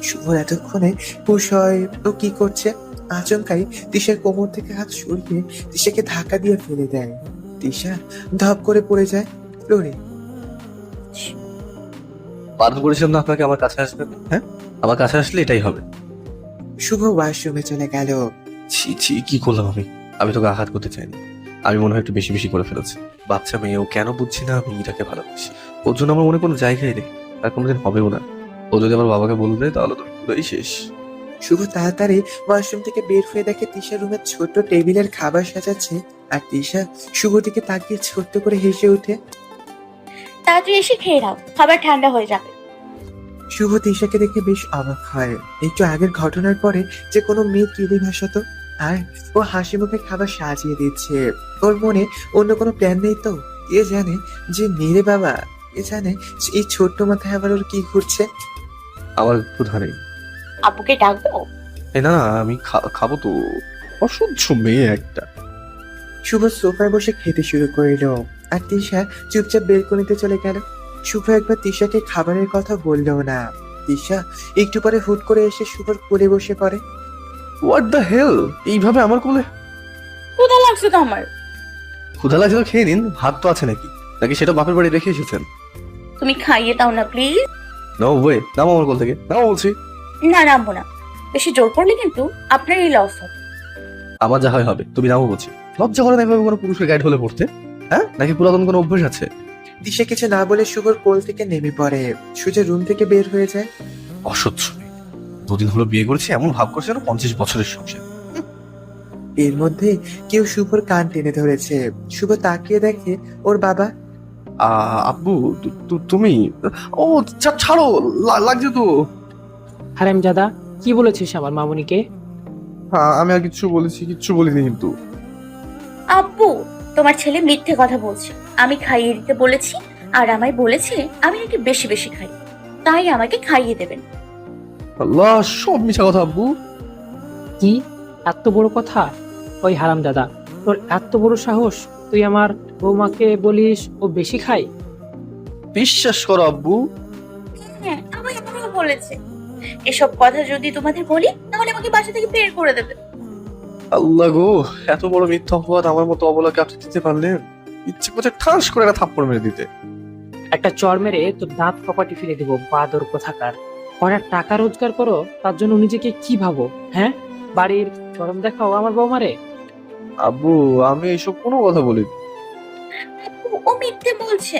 শুভর এতক্ষণে হুঁশ হয় ও কি করছে। আচমকাই তৃষার কোমর থেকে হাত সরিয়ে তৃষাকে ধাক্কা দিয়ে ফেলে দেয়। তৃষা ধপ করে পড়ে যায় ফ্লোরে। বারণ করেছিলাম না আপনাকে আমার কাছে আসবেন? হ্যাঁ, আমার কাছে আসলে এটাই হবে। শুভ ওয়াশরুমে চলে গেল। ছি ছি, কি করলাম আমি? আমি তোকে আঘাত করতে চাইনি। আমি মনে হয় একটু বেশি বেশি করে ফেলেছি। বাচ্চা মেয়ে, ও কেন বুঝছি না আমি এটাকে ভালোবাসি। ওর জন্য আমার মনে কোনো জায়গায় নেই, আর কোনোদিন হবেও না। ও যদি আমার বাবাকে বলে দেয় তাহলে তো পুরোই শেষ। শুভ তাড়াতাড়ি ওয়াশরুম থেকে বের হয়ে দেখে তৃষা রুমের ছোট্ট টেবিলের খাবার সাজাচ্ছে। আর তৃষা শুভ দিকে তাকিয়ে ছোট্ট করে হেসে ওঠে। তাড়াতাড়ি এসে খেয়ে নাও, খাবার ঠান্ডা হয়ে যাবে। শুভ তৃষাকে দেখে বেশ অবাক হয়। একটু আগের ঘটনার পরে যে কোনো মেয়ে কেঁদে ভাসাতো, আর ও হাসি মুখে খাবার সাজিয়ে দিচ্ছে। ওর মনে অন্য কোনো প্ল্যান নেই তো। কে জানে যে মেরে বাবা, কে জানে এই ছোট্ট মাথায় আবার ওর কি ঘুরছে। আমার ক্ষুধা নেই। আব্বুকে ডাকবো? এই না না, আমি খাবো তো। অসহ্য মেয়ে একটা। শুভ সোফায় বসে খেতে শুরু করলো, আর তৃষা চুপচাপ বেলকনিতে চলে গেল। শুভ একবার তৃষাকে খাবারের কথা বললেও না। তৃষা একটু পরে হুট করে এসে শুভর কোলে বসে পড়ে। What the hell? এইভাবে আমার কোলে? ক্ষুধা লাগছে তো আমার। ক্ষুধা লাগছে তো খেয়ে নিন। ভাত তো আছে নাকি? নাকি সেটা বাপের বাড়ি রেখে এসেছেন? তুমি খাইয়ে দাও না প্লিজ। নো ওয়ে, নামো আমার কোল থেকে, নামো বলছি। না, নামবো না। বেশি জোর করলে কিন্তু আপনারই লস হবে। আমার যা হয় হবে, তুমি নামো বলছি। লজ্জা করে না এভাবে কোনো পুরুষের গাইড হলে পড়তে? হ্যাঁ, নাকি পুরাতন কোনো অভ্যাস আছে? তৃষা কিছু না বলে শুভর কোল থেকে নেমে পড়ে। সুজা রুম থেকে বের হয়ে যায়। অসহ্য মেয়ে। 2 দিন হলো বিয়ে করেছি, এমন ভাব করছে যেন 50 বছরের সংসার। এর মধ্যে কেউ শুভর কান টেনে ধরেছে। শুভ তাকিয়ে দেখে ওর বাবা। আব্বু, তুমি? ও ছাড়ো, লাগছে তো। হারামজাদা, কি বলেছিস আমার মামুনিকে? হ্যাঁ, আমি আর কিচ্ছু বলেছি? কিচ্ছু বলিনি কিন্তু। আব্বু, তোমার ছেলে মিথ্যে কথা বলছে। আমি খাইয়ে দিতে বলেছি, আর আমায় বলেছে আমি নাকি বেশি বেশি খাই, তাই আমাকে খাইয়ে দেবেন। আল্লাহ, সব মিছা কথা আব্বু। কি এত বড় কথা? ওই হারামজাদা, তোর এত বড় সাহস, তুই আমার বৌমাকে বলিস ও বেশি খায়? বিশ্বাস করো আব্বু। হ্যাঁ, আমায় এমনও বলেছে। এসব কথা যদি তোমাদের বলি তাহলে আমাকে বাসা থেকে বের করে দেবে। আল্লাহ গো, এত বড় মিথ্যা অপবাদ আমার মতো অবলাকে আপনি দিতে পারলেন? ইচ্ছে করছে ঠাস করে একটা থাপ্পড় মেরে দিতে। একটা চর মেরে তোর দাঁত কপাটি ফেলে দেবো, বাদর কোথাকার। কটা টাকা রোজগার করো, তার জন্য নিজেকে কি ভাবো? হ্যাঁ, বাড়ির চরম দেখাও আমার বৌমারে। আব্বু, আমি এইসব কোনো কথা বলিনি। ও মিথ্যে বলছে।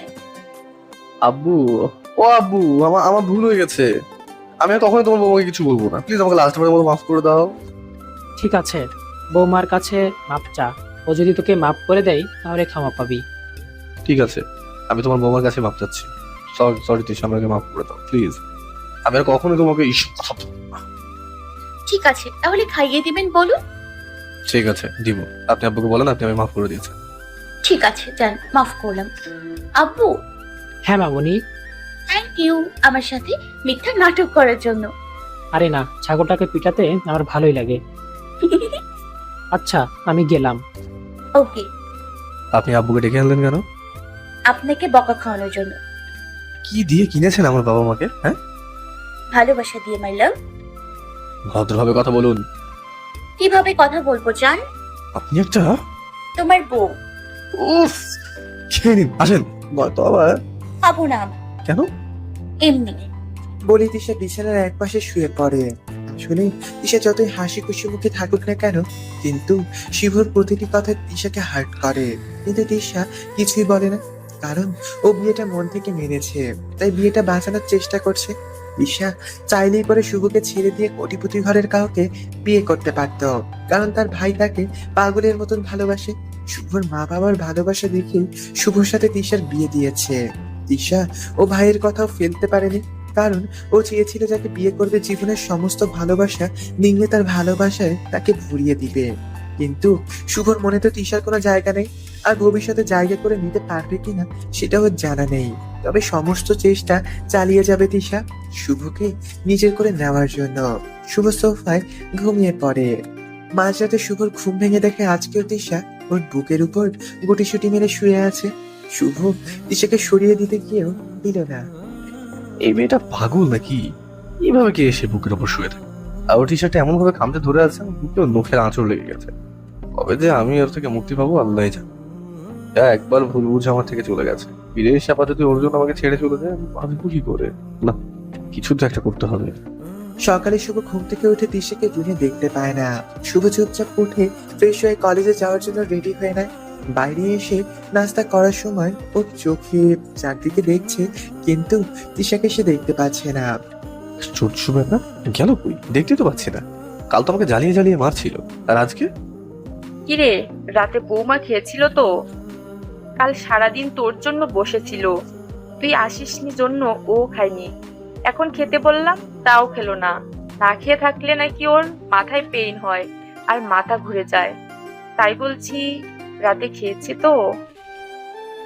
আব্বু, ও আব্বু, আমার আমার ভুল হয়ে গেছে। আমি আর কখনোই তোমার বৌমাকে কিছু বলবো না। প্লিজ আমাকে লাস্ট বারের মতো মাফ করে দাও। ঠিক আছে, বৌমার কাছে মাপ চা। ও যদি তোকে মাপ করে দেয় তাহলে ক্ষমা পাবি। ঠিক আছে, আমি তোমার বৌমার কাছে মাপ চাচ্ছি। সরি সরি তিশা, আমাকে মাফ করে দাও প্লিজ। আমি আর কখনোই তোমাকে এইসব কথা বলবো না। ঠিক আছে, তাহলে খাইয়ে দিবেন বলুন। ঠিক আছে, দিব। আপনি আব্বুকে বলেন আপনি আমি মাফ করে দিয়েছেন। ঠিক আছে, যান, মাফ করলাম। আব্বু, হ্যাঁ মামনি। থ্যাংক ইউ আমার সাথে মিথ্যা নাটক করার জন্য। আরে না, ছাগলটাকে পিটাতে আমার ভালোই লাগে। আচ্ছা, আমি গেলাম। ওকে। আপনি আব্বুকে ডেকে আনলেন কেন? আপনাকে বকা খাওয়ানোর জন্য। কি দিয়ে কিনেছেন আমার বাবা মাকে? হ্যাঁ, ভালোবাসা দিয়ে, মাই লাভ। ভদ্রভাবে কথা বলুন। কিভাবে কথা বলবো জান? আপনি একটা তোমার বউ। উফ, খেয়ে নিন, আসেন। নয়তো আবার। খাবো না আমি। কেন? এমনি। বলে তিশা বিছানার একপাশে শুয়ে পড়ে। আসলে তিশা যতই হাসি খুশি মুখে থাকুক না কেন, কিন্তু শিবর প্রতিটি কথা তিশাকে হার্ট করে। কিন্তু তিশা কিছুই বলে না, কারণ ও বিয়েটা মন থেকে মেনেছে, তাই বিয়েটা বাঁচানোর চেষ্টা করছে। তিশা চাইলেই পরে শুভকে ছেড়ে দিয়ে কোটিপতি ঘরের কাউকে বিয়ে করতে পারত, কারণ তার ভাই তাকে পাগলের মতন ভালোবাসে। শুভর মা বাবার ভালোবাসা দেখে শুভর সাথে তিশার বিয়ে দিয়েছে। তিশা ও ভাইয়ের কথাও ফেলতে পারেনি, কারণ ও চেয়েছিল যাকে বিয়ে করবে জীবনের সমস্ত ভালোবাসা নিংড়ে তার ভালোবাসায় তাকে ভরিয়ে দিবে। কিন্তু শুভর মনে তো তিশার কোনো জায়গা নেই, আর ভবিষ্যতে জায়গা করে নিতে পারবে কিনা সেটাও জানা নেই। তবে সমস্ত চেষ্টা চালিয়ে যাবে তিশা শুভকে নিজের করে নেওয়ার জন্য। শুভ সোফায় ঘুমিয়ে পড়ে। মাঝরাতে শুভর ঘুম ভেঙে দেখে আজকেও তিশা ওর বুকের উপর গুটিসুটি মেরে শুয়ে আছে। শুভ তিশাকে সরিয়ে দিতে গিয়েও দিল না। এই মেয়েটা পাগল নাকি? এইভাবে কে এসে বুকের ওপর শুয়ে থাকে? আর ওর টি শার্টটা এমন ভাবে খামচে ধরে আছে, বুকেও নখের আঁচড় লেগে গেছে। কবে যে আমি ওর থেকে মুক্তি পাবো আল্লাহ জানে। একবার ভুল বুঝে আমার থেকে চলে গেছে, ফিরে এসে আবার যদি ওর জন্য আমাকে ছেড়ে চলে যায়, আমি বাঁচবো কি করে? না, কিছু তো একটা করতে হবে। সকালে শুভ ঘুম থেকে উঠে তিশাকে রুমে দেখতে পায় না। শুভ চুপচাপ উঠে ফ্রেশ হয়ে কলেজে যাওয়ার জন্য রেডি হয়ে নেয়। বাইরে এসে নাস্তা করার সময় ওর চোখে চারদিকে দেখছে, কিন্তু তিশাকে সে দেখতে পাচ্ছে না। চোট্টু ব্যাপার, গেল কই? দেখতে তো পাচ্ছি না। কাল তো আমাকে জ্বালিয়ে জ্বালিয়ে মারছিল, আর আজকে? কিরে, রাতে বৌমা খেয়েছিল তো? কাল সারাদিন তোর জন্য বসেছিল, তুই আসিসনি জন্য ও খায়নি। এখন খেতে বললাম তাও খেলো না। না খেয়ে থাকলে নাকি ওর মাথায় পেইন হয় আর মাথা ঘুরে যায়। তাই বলছি রাতে খেয়েছে তো?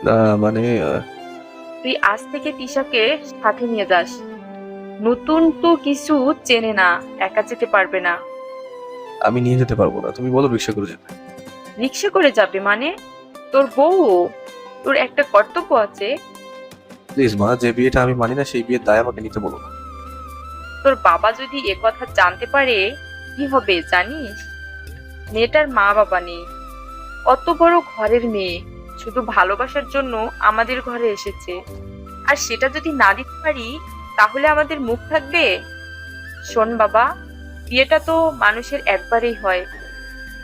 না মানে তুই আজ থেকে তিশাকে সাথে নিয়ে যাস। নতুন তো কিছু চেনে না, একা যেতে পারবে না। আমি নিয়ে যেতে পারবো না, তুমি বলো রিক্সা করে যেতে। রিক্সা করে যাবে মানে? তোর বউ, তোর একটা কর্তব্য আছে। প্লিজ মা, যে বিয়েটা আমি মানি না সেই বিয়ের দায় আমাকে নিতে বলো না। তোর বাবা যদি এ কথা জানতে পারে কি হবে জানিস? মেয়েটার মা বাবা নেই, অত বড় ঘরের মেয়ে, শুধু ভালোবাসার জন্য আমাদের ঘরে এসেছে। আর সেটা যদি না দিতে পারি তাহলে আমাদের মুখ থাকবে? শোন বাবা, বিয়েটা তো মানুষের একবারেই হয়।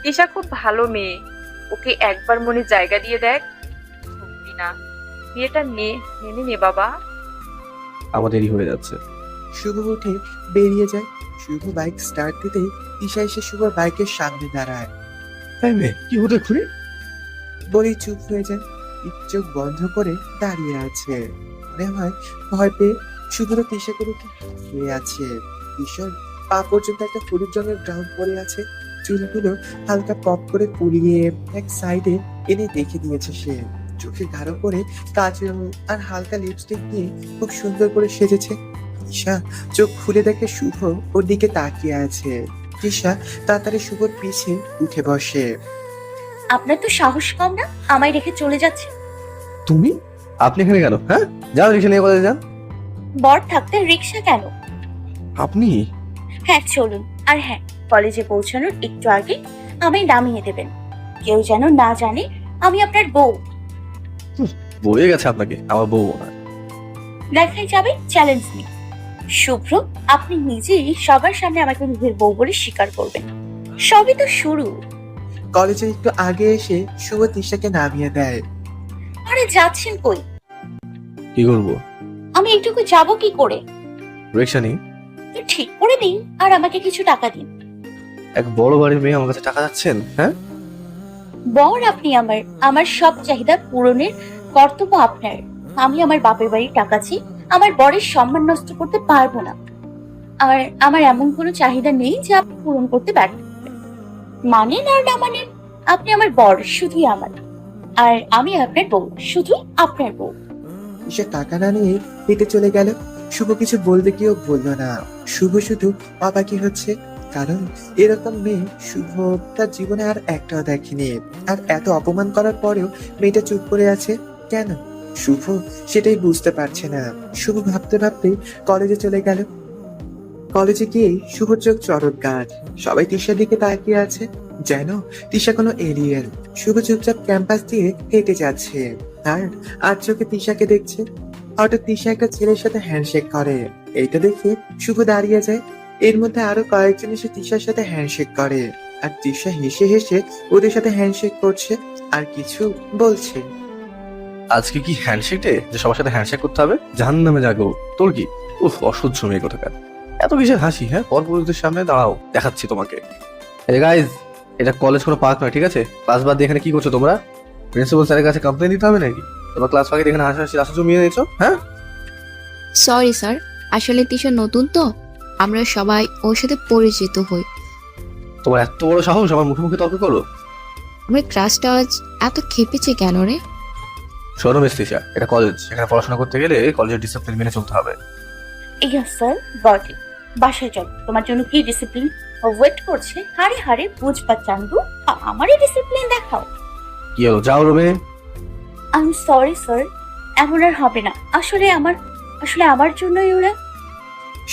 তিশা খুব ভালো মেয়ে, ওকে একবার মনে জায়গা দিয়ে দেখ। সত্যি না, বিয়েটা মেনে নে বাবা। আমাদেরই হয়ে যাচ্ছে। শুভ উঠে বেরিয়ে যায়। শুভ বাইক স্টার্ট দিতেই তিশা এসে শুভর বাইকের সামনে দাঁড়ায়। তাই মেয়ে, কি হতে খুঁড়ি? বলেই চুপ হয়ে যায়। চোখ বন্ধ করে দাঁড়িয়ে আছে। মনে হয় ভয় পেয়ে শুভরও তিশাকে রেখে শুয়ে আছে। তিশার পা পর্যন্ত একটা হলুদ রঙের গ্রাউন্ড পরে আছে। চুলগুলো হালকা পপ করে পুলিয়ে এক সাইডে এনে রেখে দিয়েছে সে। চোখে গাঢ় করে কাজল আর হালকা লিপস্টিক দিয়ে খুব সুন্দর করে সেজেছে। তিশা চোখ খুলে দেখে শুভ ওর দিকে তাকিয়ে আছে। তিশা তাড়াতাড়ি শুভর পিছে উঠে বসে। আপনার তো সাহস কম না, আমায় রেখে চলে যাচ্ছে। তুমি? আপনি এখানে কেন? হ্যাঁ, যাও রিক্সা নিয়ে কোথায় যান। বর থাকতে রিক্সা কেন? আপনি? হ্যাঁ চলুন। আর হ্যাঁ, কলেজে পৌঁছানোর একটু আগে আমায় নামিয়ে দেবেন। কেউ যেন না জানে আমি আপনার বউ। বয়ে গেছে আপনাকে, আমার বউ না। দেখাই যাবে, চ্যালেঞ্জ নেই। শুভ্র, আপনি নিজেই সবার সামনে আমাকে নিজের বউ বলে স্বীকার করবেন। সবই তো শুরু। কলেজে একটু আগে এসে শুভ তিশাকে নামিয়ে দেয়। আরে যাচ্ছেন কই? কি করবো? আমি একটুকু যাব কি করে? রিক্সা নেই। তো ঠিক করে দিন আর আমাকে কিছু টাকা দিন। এক বড় বাড়ির মেয়ে আমার কাছে টাকা যাচ্ছেন, হ্যাঁ? বর আপনি আমার, আমার সব চাহিদা পূরণের কর্তব্য আপনার। আমি আমার বাপের বাড়ির টাকা চাই, আমার বরের সম্মান নষ্ট করতে পারবো না। আর আমার এমন কোনো চাহিদা নেই যে আপনি পূরণ করতে ব্যর্থ হবেন। মানেন আর না মানেন, আপনি আমার বর, শুধুই আমার। আর আমি আপনার বউ, শুধুই আপনার বউ। তিশা টাকা না নিয়ে হেঁটে চলে গেল। শুভ কিছু বলবে কেউ বলল না। শুভ শুধু অবাকি হচ্ছে, কারণ এরকম মেয়ে শুভ তার জীবনে আর একটাও দেখেনি। আর এত অপমান করার পরেও মেয়েটা চুপ করে আছে কেন? শুভ সেটাই বুঝতে পারছে না। শুভ ভাবতে ভাবতে কলেজে চলে গেল। কলেজে গিয়ে শুভর চোখ চরক গাছ। সবাই তিশার দিকে তাকিয়ে আছে, যেন তিশা কোনো এলিয়েন। শুভ চুপচাপ ক্যাম্পাস দিয়ে হেঁটে যাচ্ছে আর চোখে তিশাকে দেখছে। হঠাৎ তিশা একটা ছেলের সাথে হ্যান্ডশেক করে। এইটা দেখে শুভ দাঁড়িয়ে যায়। এর মধ্যে আরো কয়েকজন এসে তিশার সাথে হ্যান্ডশেক করে, আর তিশা হেসে হেসে ওদের সাথে হ্যান্ডশেক করছে আর কিছু বলছে। আজকে কি হ্যান্ডশেক ডে যে সবার সাথে হ্যান্ডশেক করতে হবে? জাহান্নামে যাগো। তোর কি? উফ, অসহ্য মেয়ে কোথাকার। এত কিসের হাসি, হ্যাঁ? পরপুরুষদের সামনে দাঁড়াও, দেখাচ্ছি তোমাকে। এই গাইজ, এটা কলেজ কোনো পার্ক নয়, ঠিক আছে? ক্লাস বাদ দিয়ে এখানে কি করছো তোমরা? প্রিন্সিপাল স্যারের কাছে কমপ্লেন দিতে হবে নাকি? তোমরা ক্লাস ফাঁকে এখানে হাসাহাসি রাস্তা জমিয়ে নিয়েছো, হ্যাঁ? সরি স্যার, আসলে তিশা নতুন তো, আমরা সবাই ওর সাথে পরিচিত হই। তোমার এত বড় সাহস আমার মুখে মুখে তর্ক করো? আমার ক্লাসটা আজ এত খেপেছে কেন রে? শোনো মিস তিশা, এটা কলেজ। এখানে পড়াশোনা করতে গেলে কলেজের ডিসিপ্লিন মেনে চলতে হবে। Yes sir, got it. বাসায় চল, তোমার জন্য কি ডিসিপ্লিন ওয়েট করছে। হারে হারে বুঝবা চান্দু, আমারই ডিসিপ্লিন দেখাও। কি হলো, যাও রুমে। আই এম সরি স্যার, এমন আর হবে না। আসলে আমার জন্যই ওরা।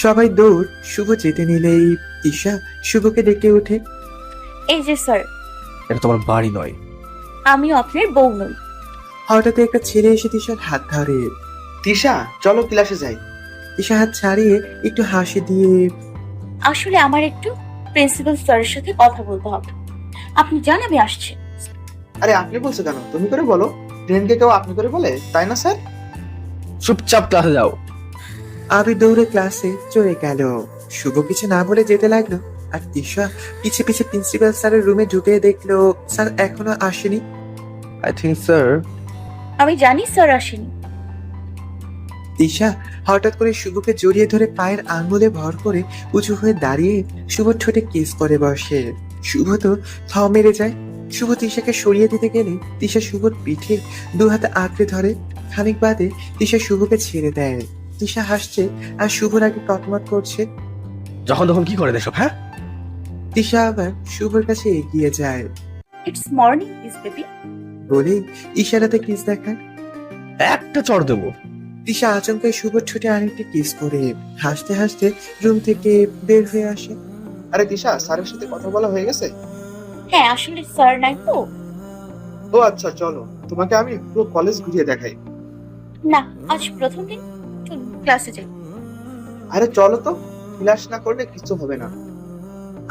সবাই দৌড়। শুভ যেতে নিলেই তিশা শুভকে ডেকে ওঠে। এই যে স্যার, এটা তোমার বাড়ি নয়। আমিও আপনার বউ নই। হঠাৎ একটা ছেলে এসে তিশার হাত ধরে। তিশা, চলো ক্লাসে যাই। তিশা হাত ছাড়িয়ে একটু হাসি দিয়ে, আসলে আমার একটু প্রিন্সিপাল স্যারের সাথে কথা বলতে হবে। আপনি যান, আমি আসছি। আরে আপনি বলছো কেন? তুমি করে বলো। ফ্রেন্ডকে কেউ আপনি করে বলে, তাই না স্যার? চুপচাপ ক্লাসে যাও। আবির দৌড়ে ক্লাসে চলে গেল। শুভ কিছু না বলে যেতে লাগলো, আর তিশা পিছে পিছে প্রিন্সিপাল স্যারের রুমে ঢুকে দেখলো স্যার এখনো আসেনি। I think sir. আমি জানি স্যার আসেনি। তিশা হঠাৎ করে শুভকে জড়িয়ে ধরে পায়ের আঙ্গুলে ভর করে উঁচু হয়ে দাঁড়িয়ে শুভর ঠোঁটে কিস করে বসে। শুভ তো থ মেরে যায়। শুভ তিশাকে সরিয়ে দিতে গেলে তিশা শুভর পিঠে দু হাতে আঁকড়ে ধরে। খানিক বাদে তিশা শুভকে ছেড়ে দেয়। তিশা হাসছে আর শুভর আগে কটমট করছে। যখন তখন কি করে এসব, হ্যাঁ? তিশা আবার শুভর কাছে এগিয়ে যায়, ইটস মর্নিং প্লিজ বেবি। বলে ইশারাতে কিস দেখায়। একটা চড় দেবো। তিশা আচমকায় শুভর ঠোঁটে আরেকটি কিস করে হাসতে হাসতে রুম থেকে বের হয়ে আসে। আরে তিশা, স্যারের সাথে কথা বলা হয়ে গেছে? হ্যাঁ, আসলে স্যার নাই তো। ও আচ্ছা, চলো তোমাকে আমি পুরো কলেজ ঘুরিয়ে দেখাই। না, আজ প্রথম দিন, চলুন ক্লাসে যাই। আরে চলো তো, ক্লাস না করলে কিছু হবে না।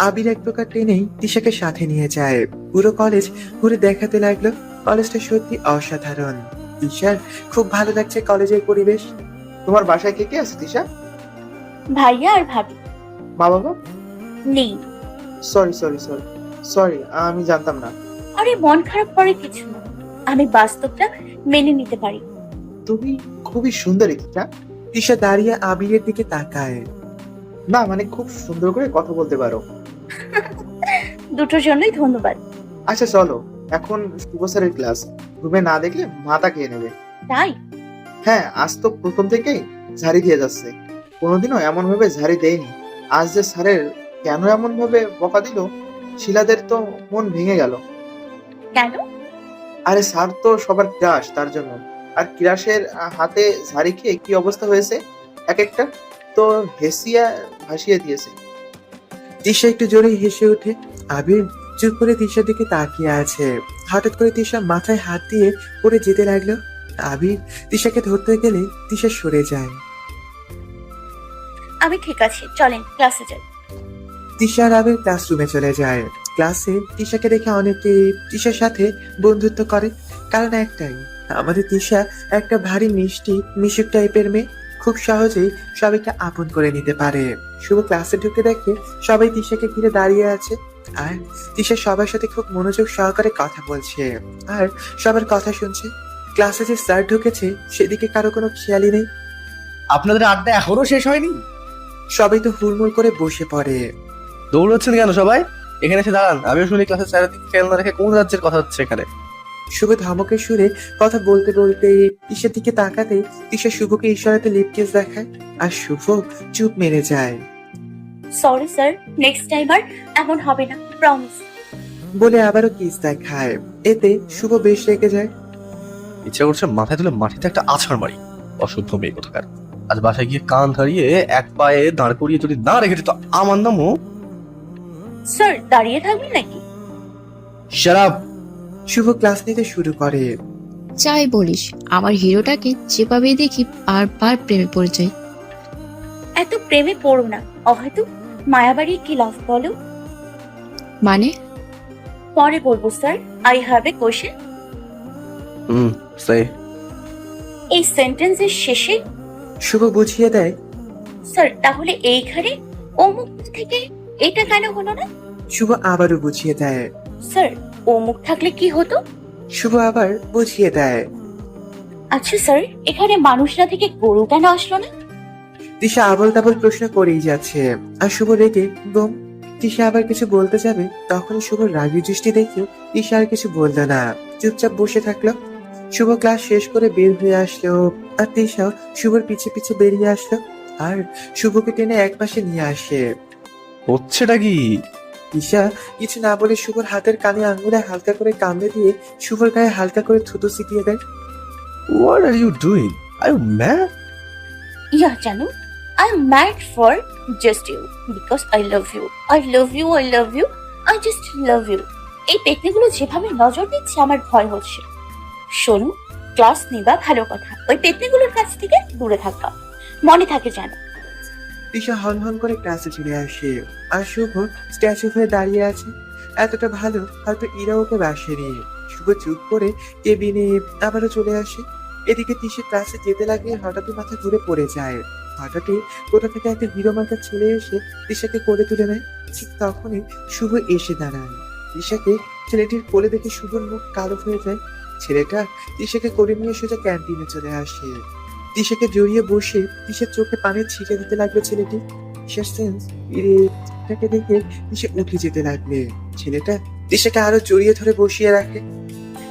আবির এক প্রকার টেনেই তিশাকে সাথে নিয়ে যায়। পুরো কলেজ ঘুরে দেখাতে লাগলো। কলেজটা সত্যি অসাধারণ। তিশার খুব ভালো লাগছে কলেজের পরিবেশ। তোমার বাসায় কে কে আছে তিশা? ভাইয়া আর ভাবি মা বাবা? নেই। সরি সরি সরি সরি, আমি জানতাম না। আরে মন খারাপ করে কিছু না, আমি বাস্তবটা মেনে নিতে পারি। তুমি খুবই সুন্দরী তিশা। তিশা দাঁড়িয়ে আবিরের দিকে তাকায়। না মানে খুব সুন্দর করে কথা বলতে পারো। দুটোর জন্যই ধন্যবাদ। আচ্ছা চলো, এখন শুভ স্যারের ক্লাস। রুমে না দেখলে মাথা খেয়ে নেবে। তাই? হ্যাঁ, আজ তো প্রথম থেকেই ঝাড়ি দিয়ে যাচ্ছে। কোনোদিনও এমন ভাবে ঝাড়ি দেয়নি। আজ যে স্যারের কেন এমন ভাবে বকা দিল, শিলাদের তো মন ভেঙে গেল। কেন? আরে স্যার তো সবার ক্রাশ, তার জন্য। আর ক্রাশের হাতে ঝাড়ি খেয়ে কি অবস্থা হয়েছে এক একটা। তো হেসিয়া ভাসিয়ে দিয়েছে। তিশা একটু জোরে হেসে ওঠে। আবির চুপ করে তিশার দিকে তাকিয়ে আছে। হঠাৎ করে তিশা মাথায় হাত দিয়ে পড়ে যেতে লাগলো। আবির তিশাকে ধরতে গেলে তিশা সরে যায়। আমি ঠিক আছে, চলেন ক্লাসে যাই। তিশা আর আবির ক্লাসরুমে চলে যায়। ক্লাসে তিশাকে দেখে অনেকে তিশার সাথে বন্ধুত্ব করে, কারণ একটাই, আমাদের তিশা একটা ভারী মিষ্টি মিশুক টাইপের মেয়ে, খুব সহজেই সবাইকে আপন করে নিতে পারে। শুভ ক্লাসে ঢুকে দেখে সবাই তিশাকে ঘিরে দাঁড়িয়ে আছে, আর তিশা সবার সাথে খুব মনোযোগ সহকারে কথা বলছে আর সবার কথা শুনছে। ক্লাসে যে স্যার ঢুকেছে সেদিকে কারো কোনো খেয়ালই নেই। আপনাদের আড্ডা এখনো শেষ হয়নি? সবাই তো হুড়মুড় করে বসে পড়ে। দৌড়াচ্ছেন কেন সবাই? এখানে এসে দাঁড়ান। আমিও শুনি ক্লাসের স্যারের দিকে খেয়াল না রেখে কোন রাজ্যের কথা হচ্ছে এখানে। শুভ ধমকের সুরে কথা বলতে বলতে তিশার দিকে তাকাতে তিশা শুভকে ইশারাতে লিপ কিস দেখায়, আর শুভ চুপ মেরে যায়। সরি স্যার, নেক্সট টাইম আর এমন হবে না, প্রমিস। বলে আবারও কিস দেখায়। এতে শুভ বেশ রেগে যায়। ইচ্ছা করছে মাথায় তুলে মাটিতে একটা আছাড় মারি। অসভ্য মেয়ে কোথাকার। আজ বাসায় গিয়ে কান ধরিয়ে এক পায়ে দাঁড় করিয়ে যদি না রেখেছে তো আমার নামও স্যার দাঁড়িয়ে থাকবেন নাকি? শারাপ। শুভ ক্লাস নিতে শুরু করে। যাই বলিস, আমার হিরোটাকে যেভাবে দেখি বারবার প্রেমে পড়ে যাই। এত প্রেমে পড়ো না, হয়তো মায়াবাড়ি কি লাভ বলো। মানে? পরে বলবো sir, I have a question. সেই এই সেন্টেন্সের শেষে শুভ বুঝিয়ে দেয়। স্যার তাহলে এইখানে অমুক থেকে এটা কেন হলো না? শুভ আবারও বুঝিয়ে দেয়। স্যার অমুক থাকলে কি হতো? শুভ আবার বুঝিয়ে দেয়। আচ্ছা স্যার, এখানে মানুষ না থেকে গরু কেন আসলো না? তিশা আবল তাবল প্রশ্ন করেই যাচ্ছে, আর শুভ রেগে বোম। তিশা আবার কিছু বলতে যাবে, তখনই শুভ রাগী দৃষ্টি দেখে তিশা আর কিছু বললো না, চুপচাপ বসে থাকলো। শুভ ক্লাস শেষ করে বের হয়ে আসলো, আর তিশাও শুভর পিছে পিছে বেরিয়ে আসলো, আর শুভকে টেনে এক পাশে নিয়ে আসে। হচ্ছেটা কি? তিশা কিছু না বলে শুভর হাতের কানে আঙ্গুলে হালকা করে কামড়ে দিয়ে শুভর গায়ে হালকা করে থুতু ছিটিয়ে দেয়। What are you doing? Are you mad? Yeah জানো, I am mad for just you, because I love you, I love you, I love you, I just love you. এই পেতনিগুলো যেভাবে নজর দিচ্ছে আমার ভয় হচ্ছে। শোনো, ক্লাস নিবা ভালো কথা, ওই পেতনিগুলোর কাছ থেকে দূরে থাকা, মনে থাকে যেন। তিশা হন হন করে ক্লাসে চলে আসে, আর শুভ স্ট্যাচু হয়ে দাঁড়িয়ে আছে। এতটা ভালো হয়তো ইরা ওকে বাসেনি। শুভ চুপ করে কেবিনে আবারও চলে আসে। এদিকে তিশা ক্লাসে যেতে লাগে, হঠাৎই মাথা ঘুরে পড়ে যায়। হঠাৎই কোথা থেকে একটা হিরো মার্কা ছেলে এসে তিশাকে কোলে তুলে নেয়। ঠিক তখনই শুভ এসে দাঁড়ায়। তিশাকে ছেলেটির কোলে দেখে শুভর মুখ কালো হয়ে যায়। ছেলেটা তিশাকে কোলে নিয়ে সোজা ক্যান্টিনে চলে আসে। তিশাকে জড়িয়ে বসে তিশার চোখে পানি ছিটে দিতে লাগলো ছেলেটি। তিশার সেন্স এটাকে দেখে তিশা উঠে যেতে লাগলে ছেলেটা তিশাকে আরো জড়িয়ে ধরে বসিয়ে রাখে।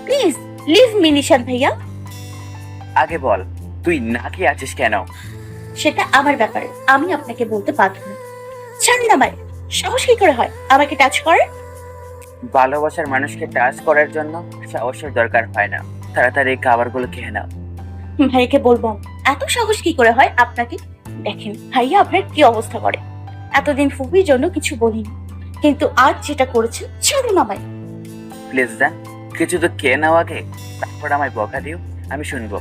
প্লিজ লিভ মি নিশান ভাইয়া। আগে বল, তুই না খেয়ে আছিস কেন? সেটা আমার ব্যাপার, আমি আপনাকে বলতে বাধ্য না। ছাড়ুন আমায়, সাহস কি করে হয় আমাকে টাচ করার? ভালোবাসার মানুষকে টাচ করার জন্য সাহসের দরকার হয় না। তাড়াতাড়ি এই খাবারগুলো খেয়ে নাও। ভাইয়াকে বলবো এত সাহস কি করে হয় আপনাকে? দেখেন ভাইয়া আপনার কি অবস্থা করে। এতদিন ফুপির জন্য কিছু বলিনি, কিন্তু আজ যেটা করেছে, ছাড়ুন আমায়। প্লিজ দেন, কিছু তো খেয়ে নাও আগে, তারপর আমায় বকা দিও, আমি শুনবো।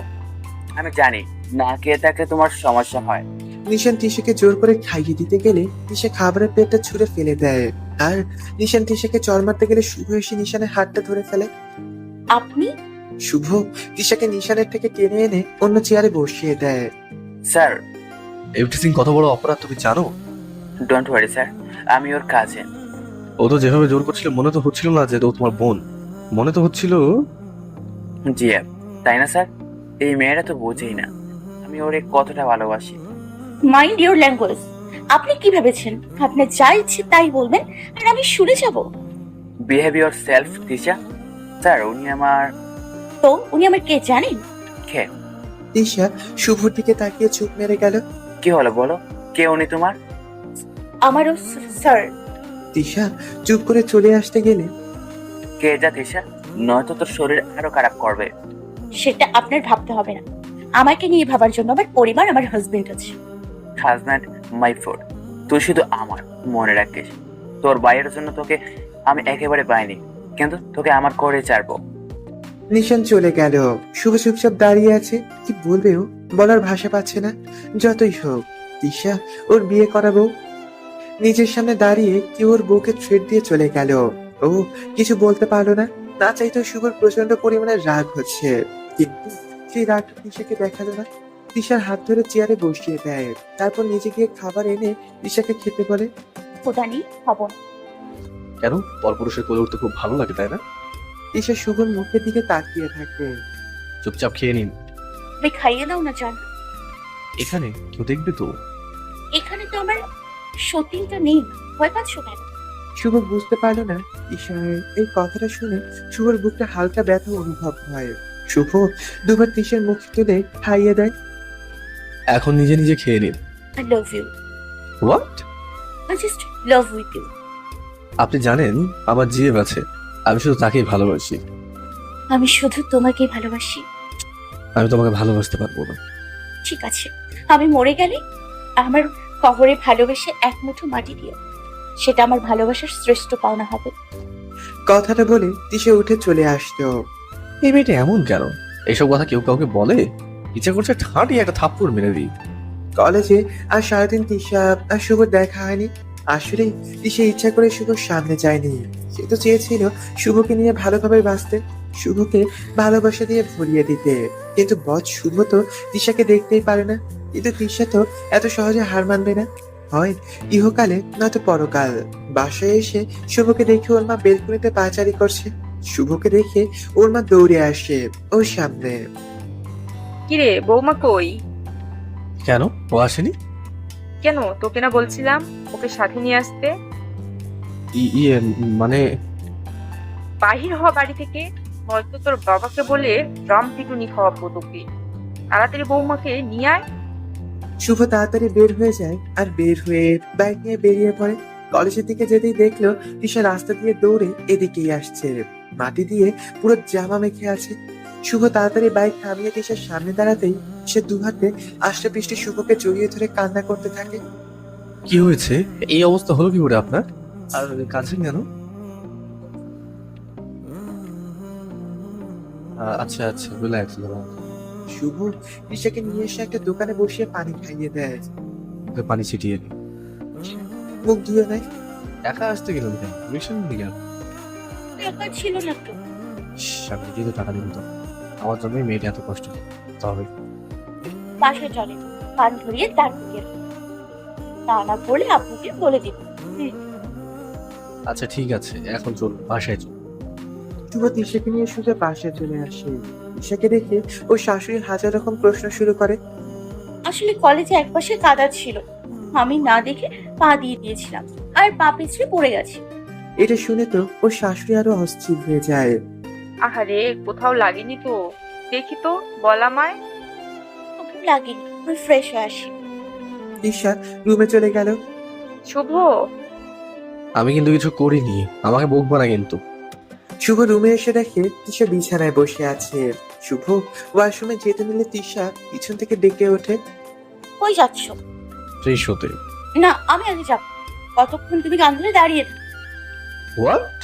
আমি জানি না খেয়ে থাকলে তোমার সমস্যা হয়। নিশান তিশাকে জোর করে খাইয়ে দিতে গেলে তিশা খাবারের প্লেটটা ছুঁড়ে ফেলে দেয়, আর নিশান তিশাকে চড় মারতে গেলে শুভ এসে নিশানের হাতটা ধরে ফেলে। আপনি? শুভ তিশাকে নিশানের থেকে টেনে এনে অন্য চেয়ারে বসিয়ে দেয়। স্যার, এভরিথিং কত বড় অপরাধ তুমি জানো? ডোন্ট ওয়ারি স্যার, আমি ওর কাজিন। ও তো যেভাবে জোর করছিল মনে তো হচ্ছিল না যে ও তোমার বোন, মনে তো হচ্ছিল। জি তাই না স্যার? এই মেয়েরা তো বোঝেই না আমি ওরে কতটা ভালোবাসি। Mind your language. আপনি কি ভেবেছেন আপনার যা ইচ্ছে তাই বলবেন আর আমি শুনে যাব? Behave your self Tisha. Sir, উনি আমার তো উনি আমার কে জানেন? খে। তিশা শুভর দিকে তাকিয়ে চুপ মেরে গেল। কি হলো বলো, কে উনি তোমার? আমারও স্যার। তিশা চুপ করে চলে আসতে গেলে কে যা তিশা, নয়তো তোর শরীর আরো খারাপ করবে। সেটা আপনার ভাবতে হবে না, আমাকে নিয়ে ভাবার জন্য আমার পরিবার, আমার হাজবেন্ড আছে। Husband my food. তুই শুধু আমার, মনে রাখিস। তোর ভাইয়ের জন্য তোকে আমি একেবারে পাইনি, কিন্তু তোকে আমার করে ছাড়বো। নিশান চলে গেল। শুভ চুপচাপ দাঁড়িয়ে আছে। কি বলবে ও, বলার ভাষা পাচ্ছে না। যতই হোক, তিশা ওর বিয়ে করাবো। নিজের সামনে দাঁড়িয়ে কেউ ওর বউকে থ্রেট দিয়ে চলে গেল। ও কিছু বলতে পারলো না। না চাইতেও শুভর প্রচন্ড পরিমাণে রাগ হচ্ছে, কিন্তু সেই রাগটা তিশাকে দেখালো না। তিশার হাত ধরে চেয়ারে বসিয়ে দেয়, তারপর নিজে গিয়ে খাবার এনে তিশাকে খেতে বলে। খোদা নেই, হব না। কেন, পরপুরুষের কোলে উঠতে খুব ভালো লাগে তাই না? তিশা শুভর মুখের দিকে তাকিয়ে থাকে। চুপচাপ খেয়ে নিন। তুমি খাইয়ে দাও না জান। এখানে কেউ দেখবে তো? এখানে তো আমার সতীনটা নেই, ভয় পাচ্ছ কেন? শুভ বুঝতে পারলো না তিশার এই কথাটা শুনে শুভর বুকটা হালকা ব্যথা অনুভব হয়। শুভ দুবার তিশার মুখ তুলে খাইয়ে দেয়। এখন নিজে নিজে খেয়ে নিন। I love you. What? I just love with you. আপনি জানেন আমার জিএফ আছে, আমি শুধু তাকেই ভালোবাসি। আমি শুধু তোমাকেই ভালোবাসি। আমি তোমাকে ভালোবাসতে পারবো না। ঠিক আছে, আমি মরে গেলে আমার কবরে ভালোবেসে এক মুঠো মাটি দিও, সেটা আমার ভালোবাসার শ্রেষ্ঠ পাওনা হবে। কথাটা বলে তিশা উঠে চলে আসলো। এই মেয়েটা এমন কেন? এইসব কথা কেউ কাউকে বলে? ইচ্ছা করছে ঠাঁটি একটা থাপ্পড় মেরে দিই। কলেজে আর সারাদিন তিশা আর শুভ দেখা হয়নি। আসলে তিশা ইচ্ছা করে শুভর সামনে যায়নি। সে তো চেয়েছিল শুভকে নিয়ে ভালোভাবে বাঁচতে, শুভকে ভালোবাসা দিয়ে ভরিয়ে দিতে, কিন্তু বৎ শুভ তো তিশাকে দেখতেই পারে না। কিন্তু তিশা তো এত সহজে হার মানবে না, হয় ইহকালে নয়তো পরকাল। বাসায় এসে শুভকে দেখে ওর মা বেলকুনিতে পাচারি করছে। শুভকে দেখে ওর মা দৌড়ে আসে ওর সামনে। কিরে বৌমা কই? কেন, ও আসেনি? কেন, তোকে না বলছিলাম ওকে সাথে নিয়ে আসতে? ইয়ে মানে বাহির হ বাড়ি থেকে, হয়তো তোর বাবাকে বলে ড্রাম পিটুনি খাওয়াবো তোকে। তাড়াতাড়ি বৌমাকে নিয়ে আয়। শুভ তাড়াতাড়ি বের হয়ে যায় আর বের হয়ে বাইক নিয়ে বেরিয়ে পড়ে। কলেজের দিকে যেতেই দেখলো তিশা রাস্তা দিয়ে দৌড়ে এদিকেই আসছে, মাটি দিয়ে পুরো জামা মেখে আছে। শুভ তাড়াতাড়ি বাইক থামিয়ে তিশার সামনে দাঁড়াতেই সে দুহাতে আষ্টে পৃষ্ঠে শুভকে জড়িয়ে ধরে কান্না করতে থাকে। কি হয়েছে? এই অবস্থা হলো কি করে আপনার? আর কাঁদছেন কেন? আচ্ছা আচ্ছা, রিল্যাক্স। শুভ তিশাকে নিয়ে এসে একটা দোকানে বসিয়ে পানি খাইয়ে দেয়। পানি ছিটিয়ে দিই। মুখ ধুয়ে নেয়। একা আসতে গেলাম কেন? মিশন নিয়ে গেল। টাকা ছিল না তো। আপনি কিন্তু টাকা দিন তো, আমার জন্যই মেয়েটা এত কষ্ট। তবে বাসায় চলে, কান ধরিয়ে তার দিকে তা না বলে আপনাকে বলে দিব। আচ্ছা ঠিক আছে, এখন চলুন বাসায় চলুন। শুভ তিশাকে নিয়ে সোজা বাসায় চলে আসে। তিশাকে দেখে ও শাশুড়ি হাজার রকম প্রশ্ন শুরু করে। আসলে কলেজে একপাশে কাদা ছিল, আমি না দেখে পা দিয়ে দিয়েছিলাম আর পা পিছলে পড়ে গেছে। এটা শুনে তো ও শাশুড়ি আরো অস্থির হয়ে যায়। আহারে, কোথাও লাগেনি তো? দেখি তো, বলা মায়। খুব লাগেনি, আমি ফ্রেশ হয়ে আসি। তিশা রুমে চলে গেল। শুভ, আমি কিন্তু কিছু করিনি, আমাকে বকবো না কিন্তু। শুভ রুমে এসে দেখে তিশা বিছানায় বসে আছে। শুভ ওয়াশরুমে যেতে নিলে তিশা পিছন থেকে ডেকে ওঠে। কই যাচ্ছ? ফ্রেশ হতে। না, আমি আগে যাব। কতক্ষণ তুমি গান ধরে দাঁড়িয়ে থাকো? হোয়াট?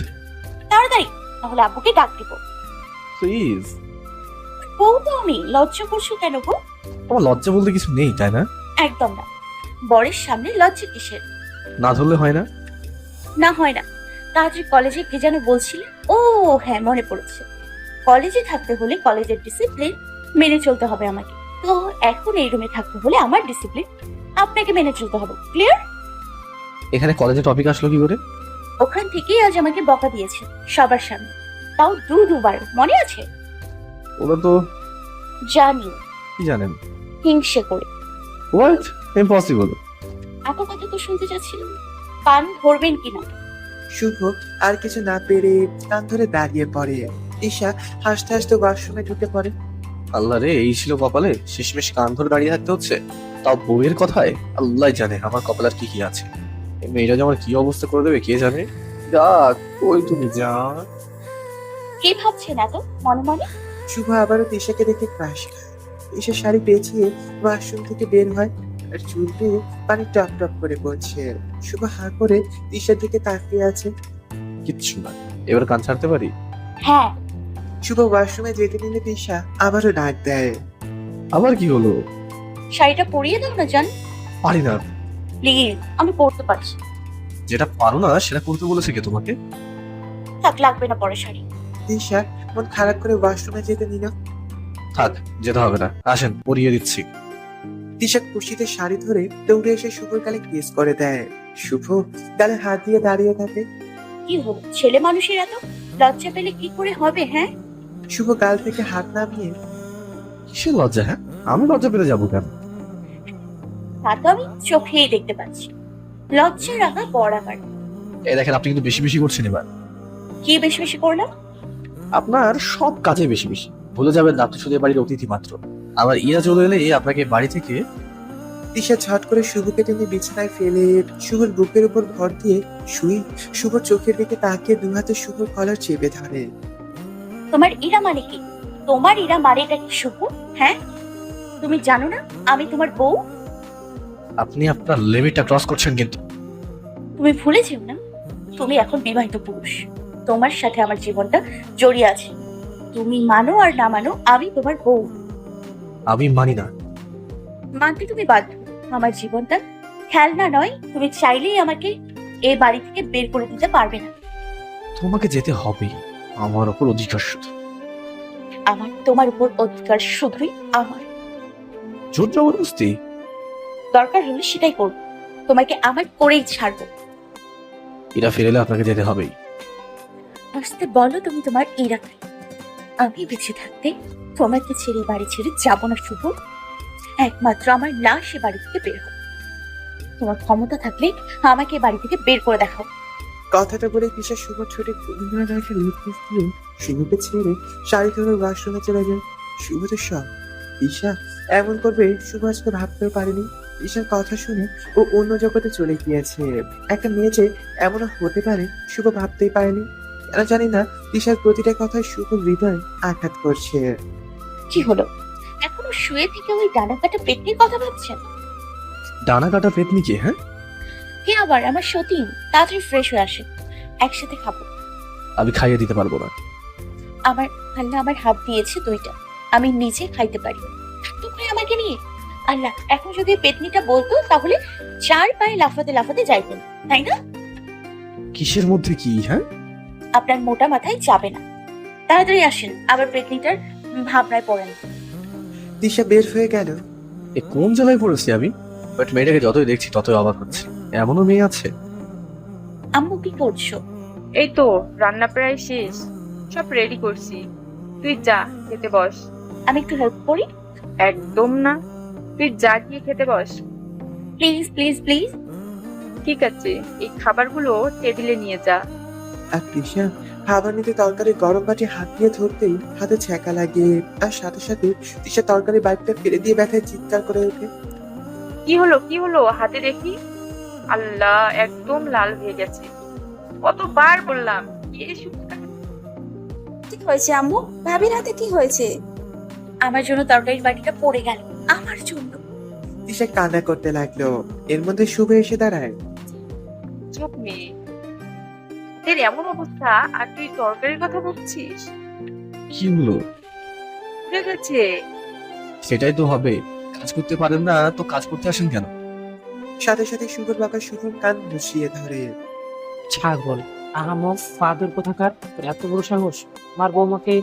তাড়াতাড়ি, তাহলে আব্বুকে ডাক দিব। প্লিজ। বউ তো আমি, লজ্জা করছো কেন গো? আমার লজ্জা বলতে কিছু নেই তাই না? একদম না, বরের সামনে লজ্জা কিসের? না ধরলে হয় না? না হয় না। তাড়াতাড়ি কলেজে কে যেন বলছিলে? ও হ্যাঁ, মনে পড়েছে। কলেজে থাকতে হলে কলেজের ডিসিপ্লিন মেনে চলতে হবে আমাকে, তো এখন এই রুমে থাকতে হলে আমার ডিসিপ্লিন আপনাকে মেনে চলতে হবে। ক্লিয়ার? এখানে কলেজে টপিক আসলো কি করে? ওখান থেকেই আজ আমাকে বকা দিয়েছে সবার সামনে, তাও দুবার, মনে আছে? ওরা তো জানি, কি জানেন? হিংসে করে। হোয়াট? ইম্পসিবল। এত কথা তো শুনতে চাচ্ছিলাম, কান ধরবেন কিনা? শুভ আর কিছু না পেরে কান ধরে দাঁড়িয়ে পড়ে। ঈশা হাসতে হাসতে ওয়াশরুমে ঢুকে পড়ে। আল্লাহ রে, এই ছিল কপালে? শেষমেশ কান ধরে দাঁড়িয়ে থাকতে হচ্ছে, তাও বউয়ের কথায়। আল্লাহ জানে আমার কপালে আর কি কি আছে। এই মেয়েটা যে আমার কি অবস্থা করে দেবে কে জানে। যাক, ওই তুমি যা। কি ভাবছেন এত মনে মনে? শুভ আবারও তিশাকে দেখে ক্রাশ খায়। ঈশা শাড়ি পেঁচিয়ে ওয়াশরুম থেকে বের হয়। আর চুল দিয়ে পানি টপ টপ করে পড়ছে। শুভ হাঁ করে তিশার দিকে তাকিয়ে আছে। কিচ্ছু না, এবার কান ছাড়তে পারি? হ্যাঁ, শুভ ওয়াশরুমে যেতে নিলে তিশা আবারও ডাক দেয়। আবার কি হলো? শাড়িটা পরিয়ে দাও না জান, পারি না। প্লিজ, আমি পরতে পারছি। যেটা পারো না সেটা করতে বলেছে কে তোমাকে? থাক, লাগবে না পরে শাড়ি। তিশা মন খারাপ করে ওয়াশরুমে যেতে নিল। থাক, যেতে হবে না, আসেন পরিয়ে দিচ্ছি। তিশা খুশিতে শাড়ি ধরে দৌড়ে এসে শুভর গালে কিস করে দেয়। শুভ গালে হাত দিয়ে দাঁড়িয়ে থাকে। কি হলো, ছেলে মানুষের এত লজ্জা পেলে কি করে হবে? হ্যাঁ, শুভ গাল থেকে হাত নামিয়ে কিসের লজ্জা? হ্যাঁ, আমি লজ্জা পেতে যাবো কেন? তা তো আমি চোখেই দেখতে পাচ্ছি। লজ্জা রাখা বরাবর। এই দেখেন, আপনি কিন্তু বেশি বেশি করছেন এবার। কি বেশি বেশি করলাম? আপনার সব কাজে বেশি বেশি। ভুলে যাবেন না, আপনি শুধু এ বাড়ির অতিথি মাত্র। আবার ইরা চলে এলে আপনাকে বাড়ি থেকে। তিশা ঝট করে শুভকে টেনে বিছানায় ফেলে শুভর বুকের উপর ভর দিয়ে শুয়ে শুভর চোখের দিকে তাকিয়ে দু হাতে শুভর কলার চেপে ধরে। তোমার ইরা মানে কি? তোমার ইরা মানেটা কি শুভ? হ্যাঁ, তুমি জানো না আমি তোমার বউ? আপনি আপনার লিমিটটা ক্রস করছেন কিন্তু। তুমি ভুলে যেও না, তুমি এখন বিবাহিত পুরুষ। তোমার সাথে আমার জীবনটা জড়িয়ে আছে। তুমি মানো আর না মানো, আমি তোমার বউ। আমি মানি না। মানতে তুমি বাধ্য। আমার জীবনটা খেলনা নয়। তুমি চাইলেই আমাকে এই বাড়ি থেকে বের করে দিতে পারবে না। তোমাকে যেতে হবে, আমার ওপর অধিকার শুধু। আমার তোমার উপর অধিকার শুধুই আমার। জোর জবরদস্তি? দরকার হলে সেটাই করবো। তোমাকে আমার করেই ছাড়বো। এরা ফিরেলে আপনাকে যেতে হবেই। আসতে বলো তুমি তোমার ইরাকে। আমি বেঁচে থাকতে তোমাকে ছেড়ে বাড়ি ছেড়ে যাবো না শুভ। একমাত্র আমার লাশ এ বাড়ি থেকে বের হবে। তোমার ক্ষমতা থাকলে আমাকে বাড়ি থেকে বের করে দেখাও। কথাটা বলে তিশা শুভর ছোটে কুমড়া রেখে লিপ কিস দিয়ে শুভকে ছেড়ে শাড়ি ধরে ওয়াশরুমে চলে যায়। শুভ তো সব। তিশা এমন করবে শুভ আজকে ভাবতেও পারেনি। তিশার কথা শুনে ও অন্য জগতে চলে গিয়েছে। একটা মেয়ে যে এমনও হতে পারে শুভ ভাবতেই পারেনি। কেন জানি না, তিশার প্রতিটা কথায় শুভ হৃদয় আঘাত করছে। কি হলো, এখনো শুয়ে থেকে ওই ডানা কাটা পেটনির কথা ভাবছেন? ডানা কাটা পেতনি কে? হ্যাঁ, হে আবার আমার সতীন, তাড়াতাড়ি ফ্রেশ হয়ে আসে, একসাথে খাবো। আমি খাইয়ে দিতে পারবো না। আমার আল্লাহ আমার হাত দিয়েছে দুইটা, আমি নিজে খাইতে পারি। তো ভাই আমাকে নিয়ে আল্লাহ এখন যদি পেতনিটা বলতো তাহলে চার পায়ে লাফাতে লাফাতে যাইতেন, তাই না? কিসের মধ্যে কি? হ্যাঁ, আপনার মোটা মাথায় যাবে না। তাড়াতাড়ি আসেন, আবার পেতনিটার ভাবনায় পড়েন। তিশা বের হয়ে গেল। এ কোন জায়গায় পড়েছি আমি? বাট মেয়েটাকে যতই দেখছি ততই অবাক হচ্ছে। এমনও মেয়ে আছে? আম্মু কি করছো? এই তো রান্না প্রায় শেষ, সব রেডি করছি। তুই যা খেতে বস। আমি একটু হেল্প করি? একদম না, তুই যা গিয়ে খেতে বস। Please please please. ঠিক আছে, এই খাবারগুলো টেবিলে নিয়ে যা। আর তিশা খাবার নিতে তরকারি গরম বাটি হাত দিয়ে ধরতেই হাতে ছ্যাঁকা লাগে। আর সাথে সাথে তিশা তরকারি বাইকটা ফেলে দিয়ে ব্যথায় চিৎকার করে ওঠে। কি হলো কি হলো, হাতে দেখি। আল্লাহ, একদম লাল হয়ে গেছে। কতবার বললাম এই শুকনা। কি হয়েছে আম্মু? ভাবির হাতে কি হয়েছে? আমার জন্য তরকারির বাটিটা পড়ে গেল, আমার জন্য। তিশা কান্না করতে লাগলো। এর মধ্যে শুভ এসে দাঁড়ায়। চুপ মেয়ে, তোর এমন অবস্থা আর তুই তরকারির কথা বলছিস? কি হলো? উঠে গেছে। সেটাই তো হবে, কাজ করতে পারেন না তো কাজ করতে আসেন কেন? সাথে সাথে শুভর বাবা শুভর কান মুছিয়ে ধরে। ছাগল, আহামক ফাদর কোথাকার, তোর এত বড় সাহস আমার বৌমাকে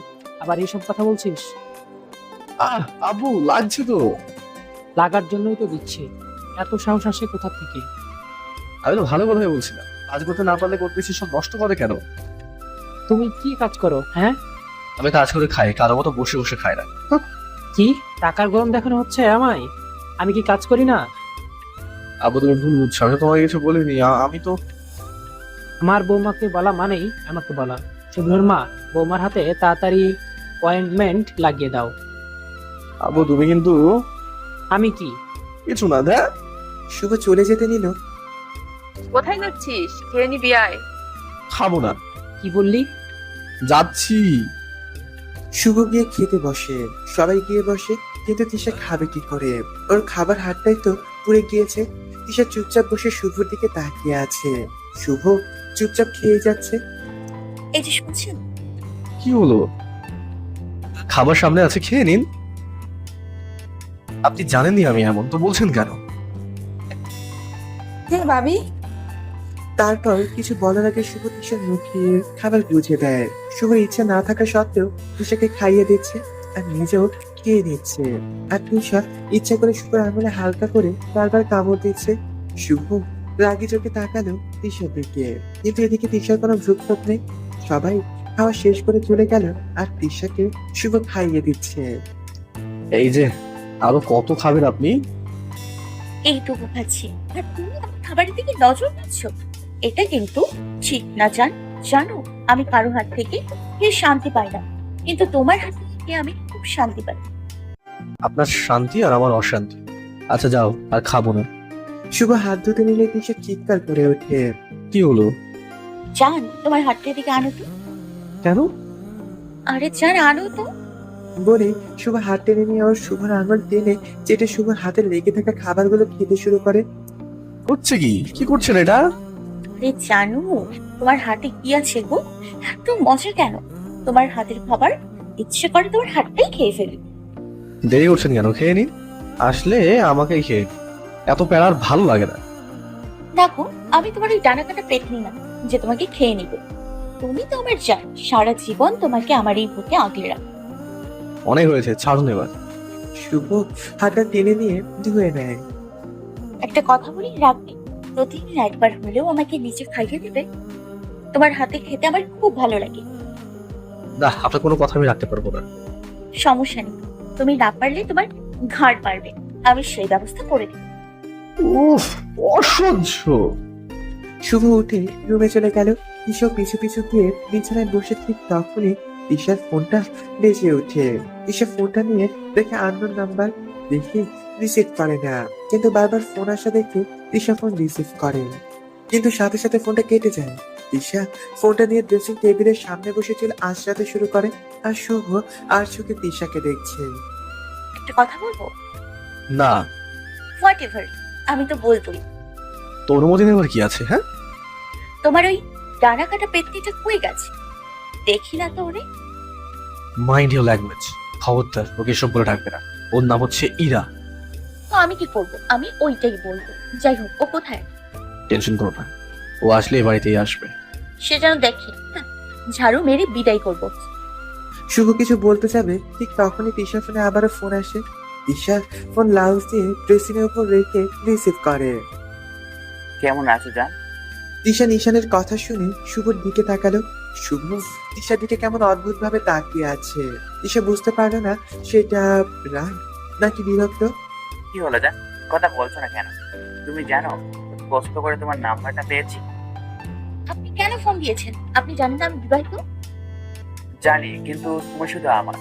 আবার এইসব কথা বলছিস? আবু, লাগছে তো। লাগার জন্যই তো দিচ্ছি। এত সাহস আসে কোথা থেকে? আমি তো ভালো কথাই বলছিলাম, কাজ করতে না পারলে করতেছি সব নষ্ট করে কেন? তুমি কি কাজ করো? হ্যাঁ, আমি কাজ করে খাই, কারো মতো বসে বসে খাই না। কি টাকার গরম দেখানো হচ্ছে আমায়? আমি কি কাজ করি না? আবু, তুমি ভুল বুঝছো, আমি তো তোমাকে কিছু বলিনি। আমি তো আমার বৌমাকে বলা মানেই আমাকে বলা। শুভ্রর মা, বৌমার হাতে তাড়াতাড়ি অয়েন্টমেন্ট লাগিয়ে দাও। আবু, তুমি কিন্তু আমি কি কিছু না দেখ। শুভ চলে যেতে নিল। কোথায় যাচ্ছিস? খেয়ে নিবি আয়। খাবো না। কি বললি? যাচ্ছি। শুভ গিয়ে খেতে বসে। সবাই গিয়ে বসে, কিন্তু তিশা খাবে কি করে? ওর খাবার হাতটাই তো পুড়ে গিয়েছে। তিশা চুপচাপ বসে শুভর দিকে তাকিয়ে আছে। শুভ চুপচাপ খেয়ে যাচ্ছে। এই যে শুনছেন, কি হলো? খাবার সামনে আছে, খেয়ে নিন। আপনি জানেনই আমি এমন, তো বলছেন কেন? হ্যাঁ ভাবি। তারপর কিছু বলার আগে শুভ তিশার মুখে খাবার গুজে দেয়। শুভর ইচ্ছা না থাকা সত্ত্বেও তিশাকে খাইয়ে দিচ্ছে আর নিজেও খেয়ে নিচ্ছে। আর তিশা ইচ্ছা করে শুভর আঙুলে হালকা করে বারবার কামড় দিচ্ছে। শুভ রাগি চোখে তাকালো তিশার দিকে, কিন্তু এদিকে তিশার কোনো ভ্রুক্ষেপ নেই। সবাই খাওয়া শেষ করে চলে গেল আর তিশাকে শুভ খাইয়ে দিচ্ছে। এই যে, আরো কত খাবেন আপনি? এইটুকু খাচ্ছি আর তুমি আমার খাবারের দিকে নজর দিচ্ছ, এটা কিন্তু ঠিক না। জানো আমি কারো হাত থেকে খেয়ে শান্তি পাই না, কিন্তু তোমার হাত থেকে খেয়ে আমি খুব শান্তি পাই। আপনার শান্তি আর আমার অশান্তি। আচ্ছা যাও, আর খাবো না। শুভ হাত ধুতে নিলে তিশা চিৎকার করে ওঠে। কি হলো? জান, তোমার হাতটা দিকে আনো তো। কেন? আরে জান, আনো তো। বলে শুভ হাত টেনে নিয়ে ওর শুভর আঙুল টেনে চেটে শুভর হাতে লেগে থাকা খাবারগুলো খেতে শুরু করে। হচ্ছে কি? কি করছেন এটা? আরে জানু, তোমার হাতে কি আছে গো? এত মজা কেন? তোমার হাতের খাবার ইচ্ছে করে তোমার হাতটাই খেয়ে ফেলি। দেরি করছেন কেন? খেয়ে নিন। আসলে আমাকেই খেয়ে নিন। এত প্যারার ভালো লাগে না। দেখো, আমি তোমার ওই ডানা কাটা পেতনি না যে তোমাকে খেয়ে নিবে। তুমি তো আমার জান, সারা জীবন তোমাকে আমার এই বুকে আগলে রাখ। অনেক হয়েছে, ছাড়ুন এবার। শুভ হাতটা টেনে নিয়ে ধুয়ে নেয়। একটা কথা বলি, রাখবে? প্রতিদিন একবার হলেও আমাকে নিচে খাইয়ে দেবে। তোমার হাতে খেতে আমার খুব ভালো লাগে। না, আপনার কোনো কথা আমি রাখতে পারবো না। সমস্যা নেই, তুমি না পারলে তোমার ঘাড় পারবে, আমি সেই ব্যবস্থা করে দিই। উফ, অসহ্য। শুভ উঠে রুমে চলে গেল। তিশা পিছু পিছু গিয়ে বিছানায় বসে ঠিক তখনই তিশার ফোনটা বেজে ওঠে। তিশা ফোনটা নিয়ে দেখে আননোন নাম্বার, দেখে রিসিভ করে না, কিন্তু বারবার ফোন আসা দেখে তিশা ফোন রিসিভ করে, কিন্তু সাথে সাথে ফোনটা কেটে যায়। তিশা ফোনটা নিয়ে ড্রেসিং টেবিলের সামনে বসে চলে আঁচড়াতে শুরু করে আর শুভ আর চোখে তিশাকে দেখছে। একটা কথা বলবো? না। হোয়াট এভার, আমি তো বলবোই। তোর অনুমতি নেবার কি আছে? হ্যাঁ, তোমার ওই ডানা কাটা পেতনিটা কই গেছে? দেখি না তো ওরে। Mind your language. খবরদার ওকে এসব বলে ডাকবে না। ওর নাম হচ্ছে ইরা। তো আমি কি করব? আমি ওইটাই বলবো। যাই হোক, ও কোথায়? টেনশন করো না, ও আসলে এ বাড়িতেই আসবে। সে যেন দেখে না, ঝাড়ু মেরে বিদায় করবো। শুভ কিছু বলতে যাবে, ঠিক তখনই তিশার ফোনে আবারও ফোন আসে। তিশা ফোন লাউড দিয়ে ড্রেসিং এর উপর রেখে রিসিভ করে। কেমন আছো জান? তিশা নিশানের কথা শুনে শুভর দিকে তাকালো। শুভ তিশার দিকে কেমন অদ্ভুত ভাবে তাকিয়ে আছে। তিশা বুঝতে পারলো না সেটা রাগ নাকি বিরক্ত। কি হলো জান, কথা বলছো না কেন? তুমি জানো কষ্ট করে তোমার নাম্বারটা পেয়েছি। আপনি কেন ফোন দিয়েছেন? আপনি জানেন না আমি বিবাহিত? জানি, কিন্তু তুমি শুধু আমার।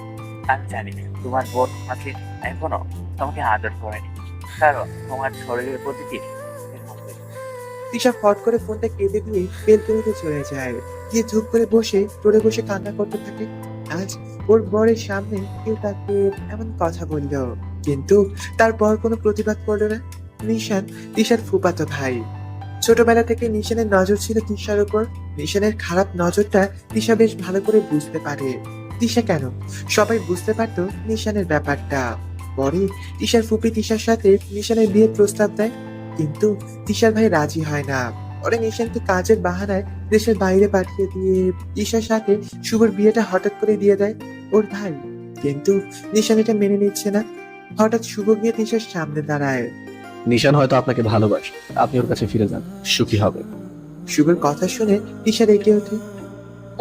আমি জানি তোমার বোন মাকে এখনো তোমাকে আদর করেনি, কারণ তোমার শরীরের প্রতিটি তিশা ফট করে ফোনটা কেটে দিয়ে বেলকনিতে চলে যায়। গিয়ে ধূপ করে বসে টোরে বসে কান্না করতে থাকে। আজ ওর বরের সামনে কেউ তাকে এমন কথা বলল, কিন্তু তার বর কোনো প্রতিবাদ করলো না। নিশান তিশার ফুফাতো ভাই। ছোটবেলা থেকে নিশানের নজর ছিল তিশার উপর। নিশানের খারাপ নজরটা তিশা বেশ ভালো করে বুঝতে পারে। তিশা কেন, সবাই বুঝতে পারতো নিশানের ব্যাপারটা। পরে তিশার ফুপি তিশার সাথে নিশানের বিয়ের প্রস্তাব দেয়, কিন্তু তিশার ভাই রাজি হয় না। পরে নিশানকে কাজের বাহানায় দেশের বাইরে পাঠিয়ে দিয়ে তিশার সাথে শুভর বিয়েটা হঠাৎ করে দিয়ে দেয় ওর ভাই, কিন্তু নিশান এটা মেনে নিচ্ছে না। হঠাৎ শুভ গিয়ে তিশার সামনে দাঁড়ায়। নিশান হয়তো আপনাকে ভালোবাসে, আপনি ওর কাছে ফিরে যান, সুখী হবে। শুভর কথা শুনে তিশা রেগে ওঠে।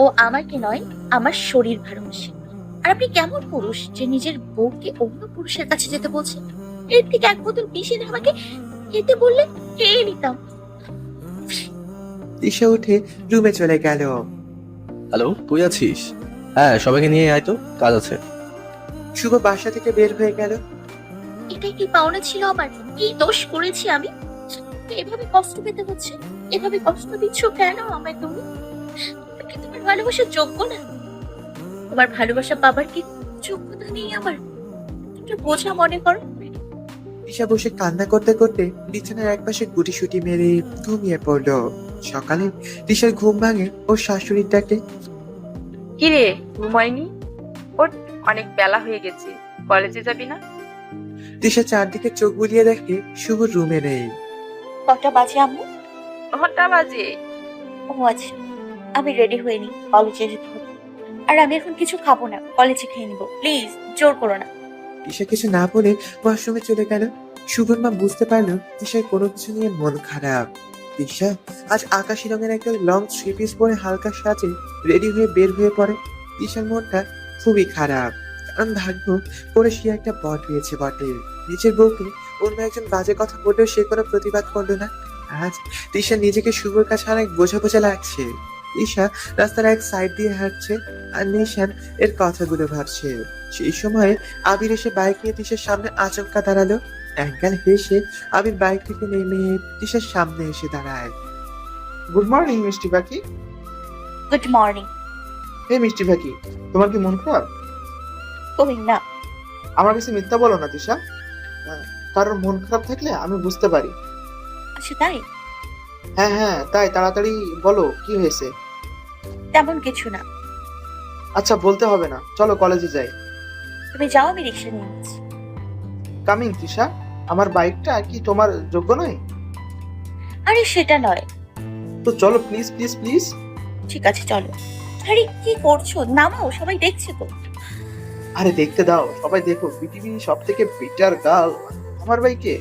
ও আমাকে নয়, আমার শরীর ভালোবাসে। আর আপনি কেমন পুরুষ যে নিজের বউকে অন্য পুরুষের কাছে যেতে বলছেন? এর থেকে এক বোতল বিষ এনে আমাকে খেতে বললে খেয়ে নিতাম। তিশা উঠে রুমে চলে গেল। হ্যালো, তুই আছিস? হ্যাঁ, সবাইকে নিয়ে আয় তো, কাজ আছে। শুভ বাসা থেকে বের হয়ে গেল। এটাই কি পাওনা ছিল আমার? কি দোষ করেছি আমি? এভাবে কষ্ট পেতে হচ্ছে, এভাবে কষ্ট দিচ্ছ কেন আমায় তুমি? কি তোমার ভালোবাসার যোগ্য না? তোমার ভালোবাসা পাবার কি যোগ্যতা নেই আমার? তুমি বোঝা মনে করো? তিশা বসে কান্না করতে করতে বিছানার একপাশে গুটিসুটি মেরে ঘুমিয়ে পড়লো। সকালে তিশার ঘুম ভাঙে ওর শাশুড়ির ডাকে। কিরে ঘুমায়নি? ওর অনেক বেলা হয়ে গেছে, কলেজে যাবি না? তিশা চারদিকে চোখ বুলিয়ে দেখে শুভ রুমে নেই। কটা বাজে আম্মু? 9টা বাজে। ও আচ্ছা, আমি রেডি হয়ে নি, কলেজে যেতে হবে। আর আমি এখন কিছু খাবো না, কলেজে খেয়ে নিবো। প্লিজ জোর করো না। তিশা কিছু না বলে ওয়াশরুমে চলে গেল। শুভর মা বুঝতে পারলো তিশার কোনো কিছু নিয়ে মন খারাপ। তিশা আজ আকাশি রঙের একটা লং থ্রি পিস পরে হালকা সাজে রেডি হয়ে বের হয়ে পড়ে। তিশার মনটা খুবই খারাপ, কারণ ভাগ্য করে সে একটা বর পেয়েছে বটে। নিজের বউকে অন্য একজন বাজে কথা বললেও সে কোনো প্রতিবাদ করলো না। আজ তিশা নিজেকে শুভর কাছে অনেক বোঝা বোঝা লাগছে। তিশা রাস্তার এক সাইড দিয়ে হাঁটছে আর নিশান এর কথাগুলো ভাবছে। সেই সময় আবির এসে বাইক নিয়ে তিশার সামনে আচমকা দাঁড়ালো। একগাল হেসে আবির বাইক থেকে নেমে তিশার সামনে এসে দাঁড়ায়। গুড মর্নিং মিষ্টি পাখি। Good morning. হে মিষ্টি পাখি, তোমার কি মন খারাপ? কই না। আমার কাছে মিথ্যা বলো না তিশা। কারোর মন খারাপ থাকলে আমি বুঝতে পারি। আচ্ছা তাই? হ্যাঁ হ্যাঁ তাই, তাড়াতাড়ি বলো কি হয়েছে। তেমন কিছু না। আচ্ছা বলতে হবে না, চলো কলেজে যাই। তুমি যাও, আমি রিক্সা নিয়ে নিচ্ছি। কামিং তিশা। আমার বাইকটা কি তোমার যোগ্য নয়? আরে সেটা নয়। তো চলো প্লিজ প্লিজ প্লিজ। ঠিক আছে চলো। আরে কি করছো? নামাও, সবাই দেখছে তো। আরে দেখতে দাও, সবাই দেখো, পৃথিবীর সব থেকে বেটার গার্ল আমার বাইকে।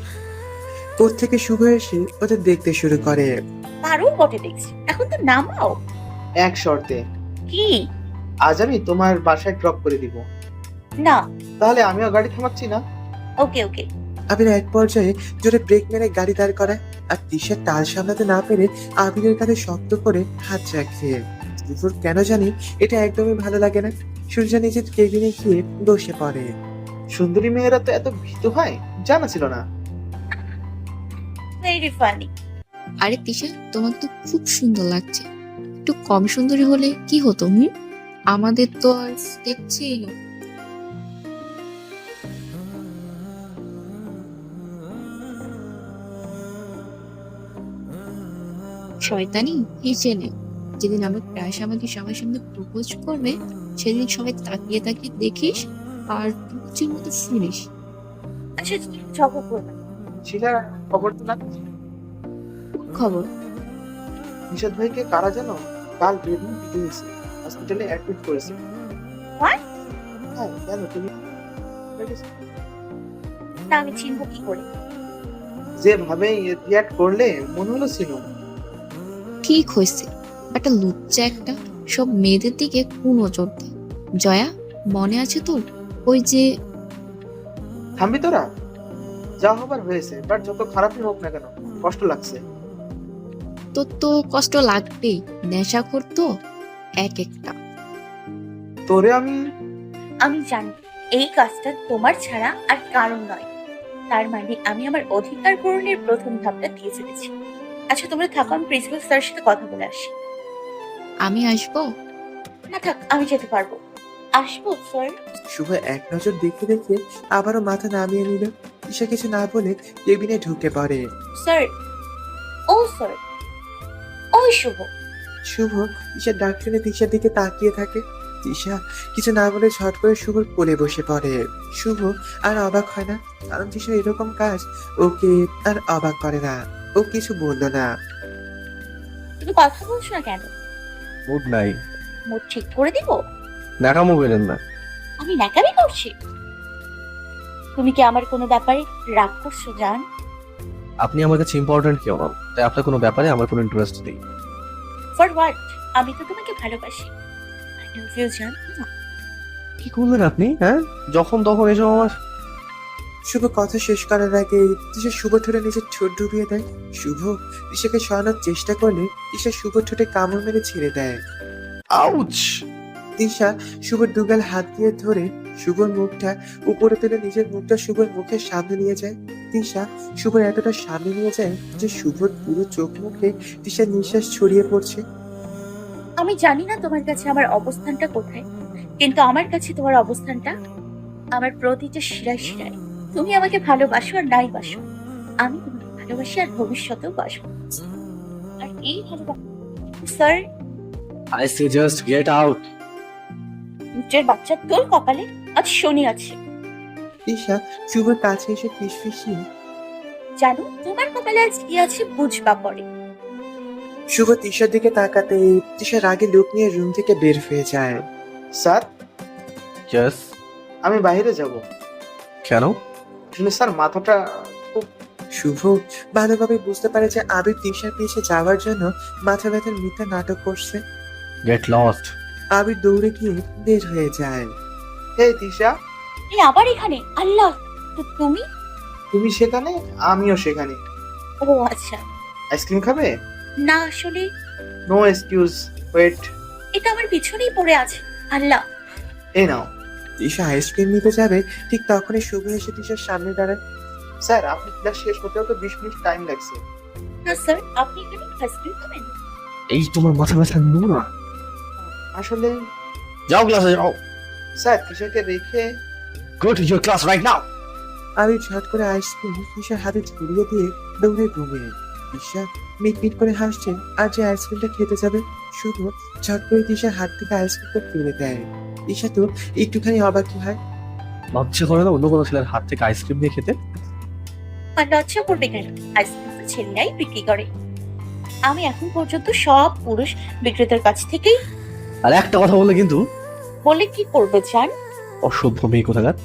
কোথ থেকে শুভ এসে ওদের দেখতে শুরু করে। পারো বটে দেখছি, এখন তো নামাও। এক শর্তে। কি? আজ আমি তোমার বাসায় ড্রপ করে দিব। না। তাহলে আমিও গাড়ি থামাচ্ছি না। ওকে ওকে। আবির এক পর্যায়ে জোরে ব্রেক মেরে গাড়ি দাঁড় করায় আর তিশা তাল সামলাতে না পেরে আবিরের কাঁধে শক্ত করে হাত রাখে। শুভর কেন জানি এটা একদমই ভালো লাগে না। সূর্য নিজের কেবিনে গিয়ে বসে পড়ে। সুন্দরী মেয়েরা তো এত ভীতু হয়, জানা ছিল না। Very funny. আরে তিশা, তোমার তো খুব সুন্দর লাগছে। একটু কম সুন্দরী হলে কি হতো? আমাদের তো আর স্টেপ ছিল। শয়তানি হেসে নে। যেদিন আমার ক্রাশ আমাকে সবার সামনে প্রপোজ করবে, সেদিন সবাই তাকিয়ে তাকিয়ে দেখিস আর পুচির মতো শুনিস। আচ্ছা জবাব করবে। শিলা, খবর তো না। খবর? নিষাদ ভাইকে কারা জানো কাল বেডরুম পিটে হয়েছে, হসপিটালে অ্যাডমিট করেছে। What? হ্যাঁ কেন তুমি? না, আমি চিনবো কি করে? যেভাবে রিয়াক্ট করলে মনে হলো ছিল। ঠিক হয়েছে, একটা লুচ্চা একটা সব মেয়েদের দিকে কোন নজর দেয়। জয়া, মনে আছে তোর ওই যে? থামবি তোরা? যা হবার হয়েছে, বাট যত খারাপই হোক না কেন কষ্ট লাগছে। তোর তো কষ্ট লাগবেই, নেশা করতো এক একটা। তোরে আমি আমি জানি এই কাজটা তোমার ছাড়া আর কারণ নয়। তার মানে আমি আমার অধিকার পূরণের প্রথম ধাপটা দিয়ে ফেলেছি। আচ্ছা তোমরা থাকো, আমি প্রিন্সিপাল স্যারের সাথে কথা বলে আসি। আমি আসবো? না থাক, আমি যেতে পারবো। আসবো স্যার। শুভ এক নজর দেখে দেখে আবারও মাথা নামিয়ে নিল। তিশা কিছু না বলে কেবিনে ঢুকে পড়ে। স্যার। ও স্যার। ওই শুভ। শুভ তিশার ডাক শুনে তিশার দিকে তাকিয়ে থাকে। তিশা কিছু না বলে ঝট করে শুভর কোলে বসে পড়ে। শুভ আর অবাক হয় না, কারণ তিশার এরকম কাজ ওকে আর অবাক করে না। ও কিছু বললো না। তুমি কথা বলছো না কেন? মুড নাই। মুড ঠিক করে দিব? নাকামো করেন না। আমি ন্যাকামি করছি? তুমি কি আমার কোনো ব্যাপারে রাগ করছো জান? আপনি আমার কাছে ইম্পর্টেন্ট কেউ নন, তাই আপনার কোনো ব্যাপারে আমার কোনো ইন্টারেস্ট নেই। For what? আমি তো তোমাকে ভালোবাসি। আই লাভ ইউ জান। কি করলেন আপনি? হ্যাঁ, যখন তখন এসব আমার। শুভ কথা শেষ করার আগে তিশা শুভ ঠোঁটে নিজের ঠোঁট ডুবিয়ে দেয়। শুভ তিশাকে সরানোর চেষ্টা করলে তিশা শুভ ঠোঁটে কামড় মেরে ছেড়ে দেয়। আউচ! তিশা শুভর দুগাল হাত দিয়ে ধরে শুভর মুখটা উপরে তুলে নিজের মুখটা শুভর মুখের সামনে নিয়ে যায়। তিশা শুভর এতটা সামনে নিয়ে যায় যে শুভর পুরো চোখ মুখে তিশার নিঃশ্বাস ছড়িয়ে পড়ছে। আমি জানি না তোমার কাছে আমার অবস্থানটা কোথায়, কিন্তু আমার কাছে তোমার অবস্থানটা আমার প্রতিটা শিরায় শিরায়। তুমি আমাকে ভালোবাসো আর নাই বাসো, আমি তোমাকে ভালোবাসি আর ভবিষ্যতেও বাসবো। আর এই ভালোবাসা sir, I say just get out. যে বাচ্চা তোর কপালে আজ শনি আছে। তিশা শুভর কাছে এসে ফিসফিসিয়ে জানো তোমার কপালে আজ কি আছে বুঝবা পরে। শুভ তিশার দিকে তাকাতে তিশা রাগে লোক নিয়ে রুম থেকে বের হয়ে যায়। Sir, yes. আমি বাইরে যাব। কেন? আসলে স্যার মাথাটা খুব শুভ ভালোভাবে বুঝতে পারে যে আবির তিশার পিছে যাওয়ার জন্য মাথা ব্যথার মিথ্যা নাটক করছে। Get lost. আবির দৌড়ে গিয়ে বের হয়ে যায়। হে তিশা, এই আবার এখানে? আল্লাহ, তো তুমি? তুমি সেখানে, আমিও সেখানে। ও আচ্ছা। আইসক্রিম খাবে? না আসলে নো এক্সকিউজ, ওয়েট। এটা আমার পিছনেই পড়ে আছে। আল্লাহ, এই নাও। তিশা আইসক্রিম নিতে যাবে, ঠিক তখনই শুভ এসে তিশার সামনে দাঁড়ায়। স্যার, আপনি ক্লাস শেষ হতেও তো 20 মিনিট টাইম লাগছে। না স্যার, আপনি এখানে আইসক্রিম খাবেন? এই তোমার মাথা ব্যথা নোনা। আসলে যাও ক্লাসে যাও। স্যার, তিশাকে রেখে go to your class right now. Abir ঝট করে আইসক্রিম তিশার হাতে ছড়িয়ে দিয়ে দৌড়ে রুমে। তিশা মিটমিট করে হাসছে আর যে আইসক্রিমটা খেতে যাবে, শুধু ঝট করে তিশার হাত থেকে আইসক্রিমটা ফেলে দেয়। তিশা তো একটুখানি অবাকই হয়। লজ্জা করে না অন্য কোনো ছেলের হাত থেকে আইসক্রিম নিয়ে খেতে? আর লজ্জা করবে কেন? আইসক্রিম তো ছেলেরাই বিক্রি করে। আমি এখন পর্যন্ত সব পুরুষ বিক্রেতার কাছ থেকেই। আর একটা কথা বললে কিন্তু বলে কি করবে জান? অসভ্য মেয়ে কোথাকার।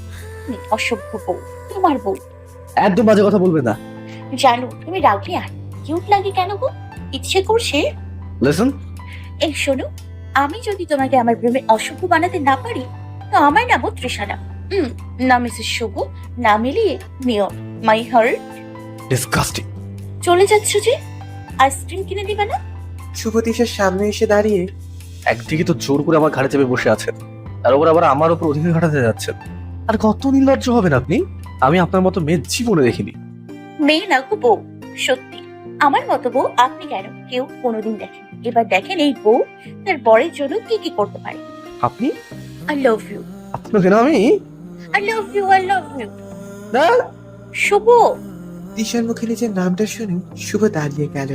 অসভ্য বউ, তোমার বউ। একদম বাজে কথা বলবে না। জানো তুমি রাগলে আর কিউট লাগে কেন গো? ইচ্ছে করছে। লিসন, এই শোনো, আমি যদি তোমাকে আমার প্রেমে অসভ্য বানাতে না পারি, তো আমার নামও তৃষানা, না মিসেস শুভ, না মিলিয়ে মিও মাই হার্ট। ডিসগাস্টিং। চলে যাচ্ছ যে? আইসক্রিম কিনে দিবে না? শুভ তিশার সামনে এসে দাঁড়িয়ে একদিকে তো জোর করে আমার ঘাড়ে চেপে বসে আছেন, তার উপর আবার আমার উপর অধিকার ঘটাতে যাচ্ছেন। আর কত নির্লজ্জ হবেন আপনি। আমি আপনার মতো মেয়ে জীবনে দেখিনি। মেয়ে না গো, বউ। সত্যি আমার মতো বউ আপনি কেন কেউ কোনোদিন দেখেন। এবার দেখেন এই বউ তার বরের জন্য কি কি করতে পারে। আপনি? আই লাভ ইউ, আপনাকে না আমি? I love you, I love you. না, শুভ। তিশার মুখে নিজের নামটা শুনে শুভ দাঁড়িয়ে গেল।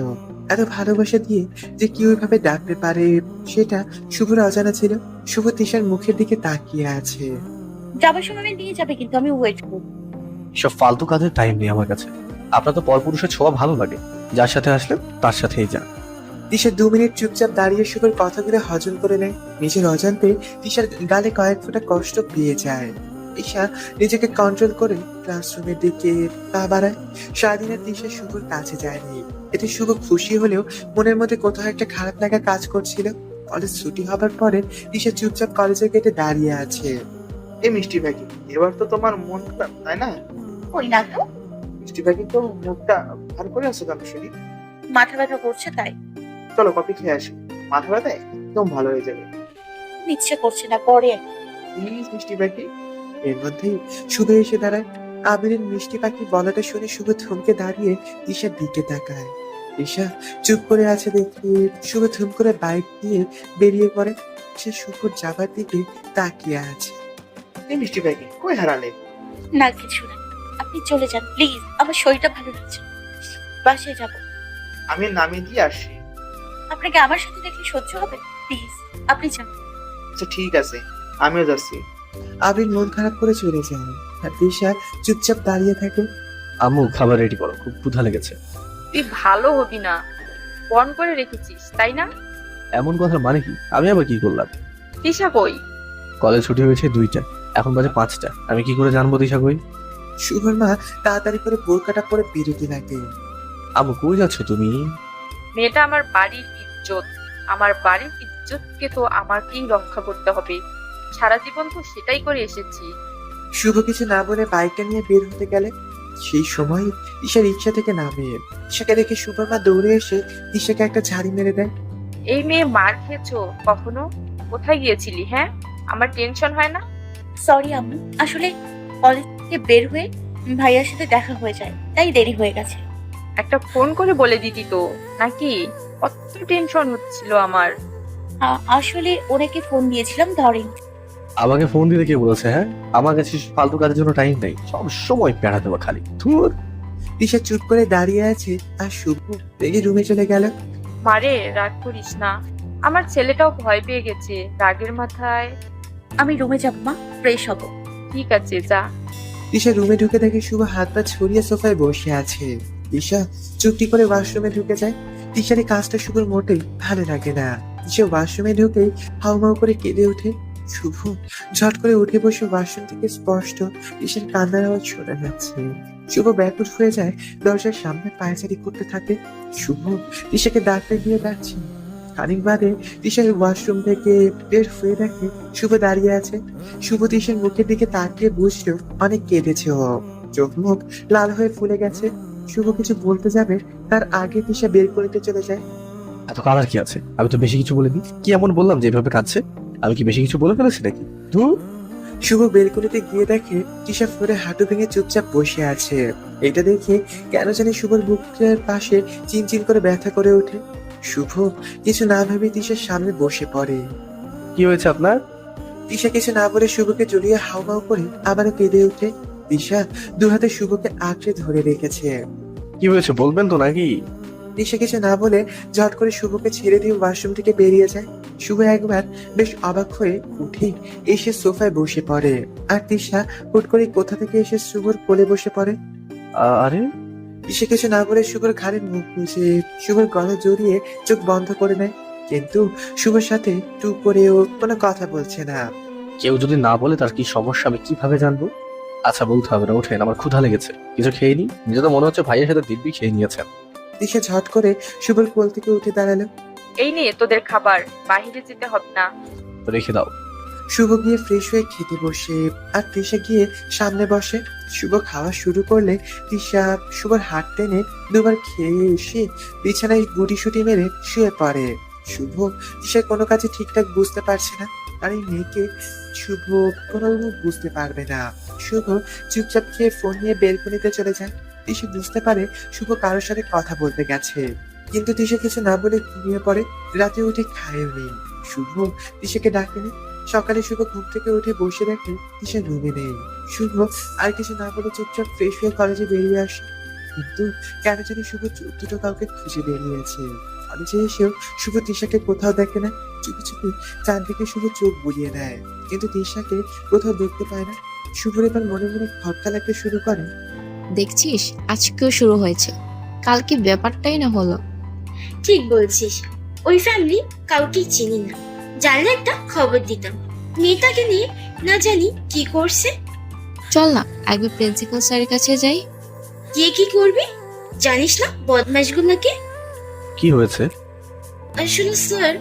এত ভালোবাসা দিয়ে যে কি ওইভাবে ডাকতে পারে সেটা শুভর অজানা ছিল। শুভ তিশার মুখের দিকে তাকিয়ে আছে। যাবার সময় নিয়ে যাবে কিন্তু আমি ওয়েট করব। সব ফালতু কাজের টাইম নেই আমার কাছে। আপনার তো পরপুরুষের ছোঁয়া ভালো লাগে, যার সাথে আসলেন তার সাথেই যান। তিশা 2 মিনিট চুপচাপ দাঁড়িয়ে শুভর কথাগুলো হজম করে নেয়। নিজের অজান্তে তিশার গালে কয়েক ফোঁটা কষ্ট পেয়ে যায়। তিশা নিজেকে কন্ট্রোল করে ক্লাসরুমের দিকে পা বাড়ায়। সারাদিনের তিশা শুভর কাছে যায়নি। এতে শুভ খুশি হলেও মনের মধ্যে কোথাও একটা খারাপ লাগা কাজ করছিল। কলেজ ছুটি হবার পরে তিশা চুপচাপ কলেজের গেটে দাঁড়িয়ে আছে। এই মিষ্টি পাখি, এবার তো তোমার মন খারাপ, তাই না? ওই না তো, মিষ্টি পাখি, তো মুখটা ভার করে আছো কেন শুনি? মাথা ব্যথা করছে তাই। চলো কফি খেয়ে আসি, মাথা ব্যথা একদম ভালো হয়ে যাবে। ইচ্ছে করছে না, পরে। প্লিজ মিষ্টি পাখি। এর মধ্যেই শুভ এসে দাঁড়ায়। আবিরের মিষ্টি পাখি বলাটা শুনে শুভ থমকে দাঁড়িয়ে তিশার দিকে তাকায়। তিশা চুপ করে আছে দেখে শুভ থুম করে বাইক দিয়ে বেরিয়ে পড়ে। সে শুভর যাবার দিকে তাকিয়ে আছে। এই মিষ্টি পাখি, কই হারালে? না কিছু না, আপনি চলে যান প্লিজ, আমার শরীরটা ভালো লাগছে। বাসায় যাব। আমি নামিয়ে দিয়ে আসছি। আপনাকে আমার সাথে দেখলে সহ্য হবে? প্লিজ আপনি যান। আচ্ছা ঠিক আছে, আমিও যাচ্ছি। আবির মন খারাপ করে চলে যায় আর তিশা চুপচাপ দাঁড়িয়ে থাকে। আম্মু খাবার রেডি করো, খুব ক্ষুধা লেগেছে। তুই ভালো হবি না, বন করে রেখেছিস তাই না? এমন কথার মানে কি? আমি আবার কি করলাম? তিশা কই? কলেজ ছুটি হয়েছে 2টা, এখন বাজে 5টা। আমি কি করে জানবো দিশা কই? শুভর মা তাড়াতাড়ি করে বোরকাটা পরে বেরোতে লাগে। আম্মু কই যাচ্ছ তুমি? মেয়েটা আমার বাড়ির ইজ্জত, আমার বাড়ির ইজ্জতকে তো আমাকেই রক্ষা করতে হবে। সারা জীবন তো সেটাই করে এসেছি। শুভ কিছু না বলে বাইকটা নিয়ে বের হতে গেলে সেই সময় তিশা রিক্সা থেকে নামে। তিশাকে দেখে শুভর মা দৌড়ে এসে তিশাকে একটা ঝাড়ি মেরে দেয়। এই মেয়ে মার খেয়েছো কখনো? কোথায় গিয়েছিলি? হ্যাঁ, আমার টেনশন হয় না? সরি আম্মু, আসলে কলেজ থেকে বের হয়ে ভাইয়ার সাথে দেখা হয়ে যায়, তাই দেরি হয়ে গেছে। একটা ফোন করে বলে দিতি তো নাকি? কত টেনশন হচ্ছিল আমার। আসলে ওনাকে ফোন দিয়েছিলাম, ধরেন। আমাকে ফোন দিতে কে বলেছে? হ্যাঁ, আমার কাছে ফালতু কাজের জন্য টাইম নেই, সব সময় প্যারা দেবো খালি। ধুর। তিশা চুপ করে দাঁড়িয়ে আছে আর শুভ রেগে রুমে চলে গেল। মারে রাগ করিস না, আমার ছেলেটাও ভয় পেয়ে গেছে রাগের মাথায়। আমি রুমে যাবো মা, ফ্রেশ হব। ঠিক আছে যা। তিশা রুমে ঢুকে দেখে শুভ হাত পা ছড়িয়ে সোফায় বসে আছে। তিশা চুপটি করে ওয়াশরুমে ঢুকে যায়। তিশার এই কাজটা শুভর মোটেই ভালো লাগে না। তিশা ওয়াশরুমে ঢুকেই হাউমাউ করে কেঁদে ওঠে। শুভ ঝট করে উঠে বসে ওয়াশরুম থেকে স্পষ্ট তিশার কান্নার আওয়াজ শোনা যাচ্ছে। শুভ ব্যাকুট হয়ে যায়, দরজার সামনে পায়চারি করতে থাকে। শুভ তিশাকে ডাকতে গিয়ে ডাকছে। খানিক বাদে তিশা ওয়াশরুম থেকে বের হয়ে দেখে শুভ দাঁড়িয়ে আছে। শুভ তিশার মুখের দিকে তাকিয়ে বুঝলো অনেক কেঁদেছে ও, চোখ মুখ লাল হয়ে ফুলে গেছে। শুভ কিছু বলতে যাবে তার আগে তিশা বের করতে চলে যায়। এত কালার কি আছে? আমি তো বেশি কিছু বলিনি। কি এমন বললাম যে এভাবে কাঁদছে? আমি কি বেশি কিছু বলে ফেলেছি নাকি? ধুর। শুভ বেলকনিতে গিয়ে দেখে তিশা ফ্লোরে হাঁটু ভেঙে চুপচাপ বসে আছে। এটা দেখে কেন জানি শুভর বুকের পাশে চিনচিন করে ব্যথা করে ওঠে। শুভ কিছু না ভেবে তিশার সামনে বসে পড়ে। কি হয়েছে আপনার? তিশা কিছু না বলে শুভকে জড়িয়ে হাউমাউ করে আবারও কেঁদে ওঠে। তিশা দু হাতে শুভকে আঁকড়ে ধরে রেখেছে। কি হয়েছে বলবেন তো নাকি? তিশা কিছু না বলে ঝট করে শুভকে ছেড়ে দিয়ে ওয়াশরুম থেকে বেরিয়ে যায়। শুভ একবার বেশ অবাক হয়ে উঠে এসে সোফায় বসে পড়ে। আর তিশা হুট করে কোথা থেকে এসে শুভর কোলে বসে পড়ে। আরে তিশা কিছু না বলে শুভর ঘাড়ে মুখ গুজে শুভর গলা জড়িয়ে চোখ বন্ধ করে নেয়। কিন্তু শুভর সাথে টু করেও কোনো কথা বলছে না। কেউ যদি না বলে তার কি সমস্যা আমি কিভাবে জানবো? আচ্ছা বলতে হবে না, ওঠেন, আমার ক্ষুধা লেগেছে, কিছু খেয়ে নি। নিজে তো মনে হচ্ছে ভাইয়ের সাথে দিব্যি খেয়ে নিয়েছেন। তিশা ঝট করে শুভর কোল থেকে উঠে দাঁড়ালো। এই নিয়ে তোদের খাবার, বাইরে যেতে হবে না। রেখে দাও। শুভ গিয়ে ফ্রেশ হয়ে খেতে বসে আর তিশা গিয়ে সামনে বসে। শুভ খাওয়া শুরু করলে তিশা শুভর হাত টেনে দুবার খেয়ে এসে বিছানায় গুটিসুটি মেরে শুয়ে পড়ে। শুভ তিশার কোনো কাজে ঠিকঠাক বুঝতে পারছে না, আর এই মেয়েকে শুভ কোনোদিনও বুঝতে পারবে না। শুভ চুপচাপ খেয়ে ফোন নিয়ে বেলকনিতে চলে যায়। তিশা বুঝতে পারে শুভ কারোর সাথে কথা বলতে গেছে, কিন্তু তিশা কিছু না বলে ঘুমিয়ে পড়ে। রাতে উঠে খায়ও নেই। শুভ তিশাকে ডাকেনি। সকালে শুভ ঘুম থেকে উঠে বসে দেখে তিশা রুমে নেই। শুভ আর কিছু না বলে চুপচাপ ফ্রেশ হয়ে কলেজে বেরিয়ে আসে। কিন্তু কেন জানি শুভ চোখ দুটো কাউকে খুঁজে বেরিয়েছে। কলেজে এসেও শুভ তিশাকে কোথাও দেখে না। চুপি চুপি চারদিকে শুভ চোখ বুলিয়ে নেয়, কিন্তু তিশাকে কোথাও দেখতে পায় না। শুভর এবার মনে মনে খটকা লাগতে শুরু করে। দেখছিস আজকেও শুরু হয়েছে, কালকে ব্যাপারটাই না হলো। ঠিক বলছিস, ওই ফ্যামিলি কাউকে চিনি না, জানলে একটা খবর দিতাম। মেয়েটাকে নিয়ে না জানি কি করছে। চল না একবার প্রিন্সিপাল স্যারের কাছে যাই। গিয়ে কি করবি জানিস না বদমাশগুলোকে? কি হয়েছে? আসলে স্যার,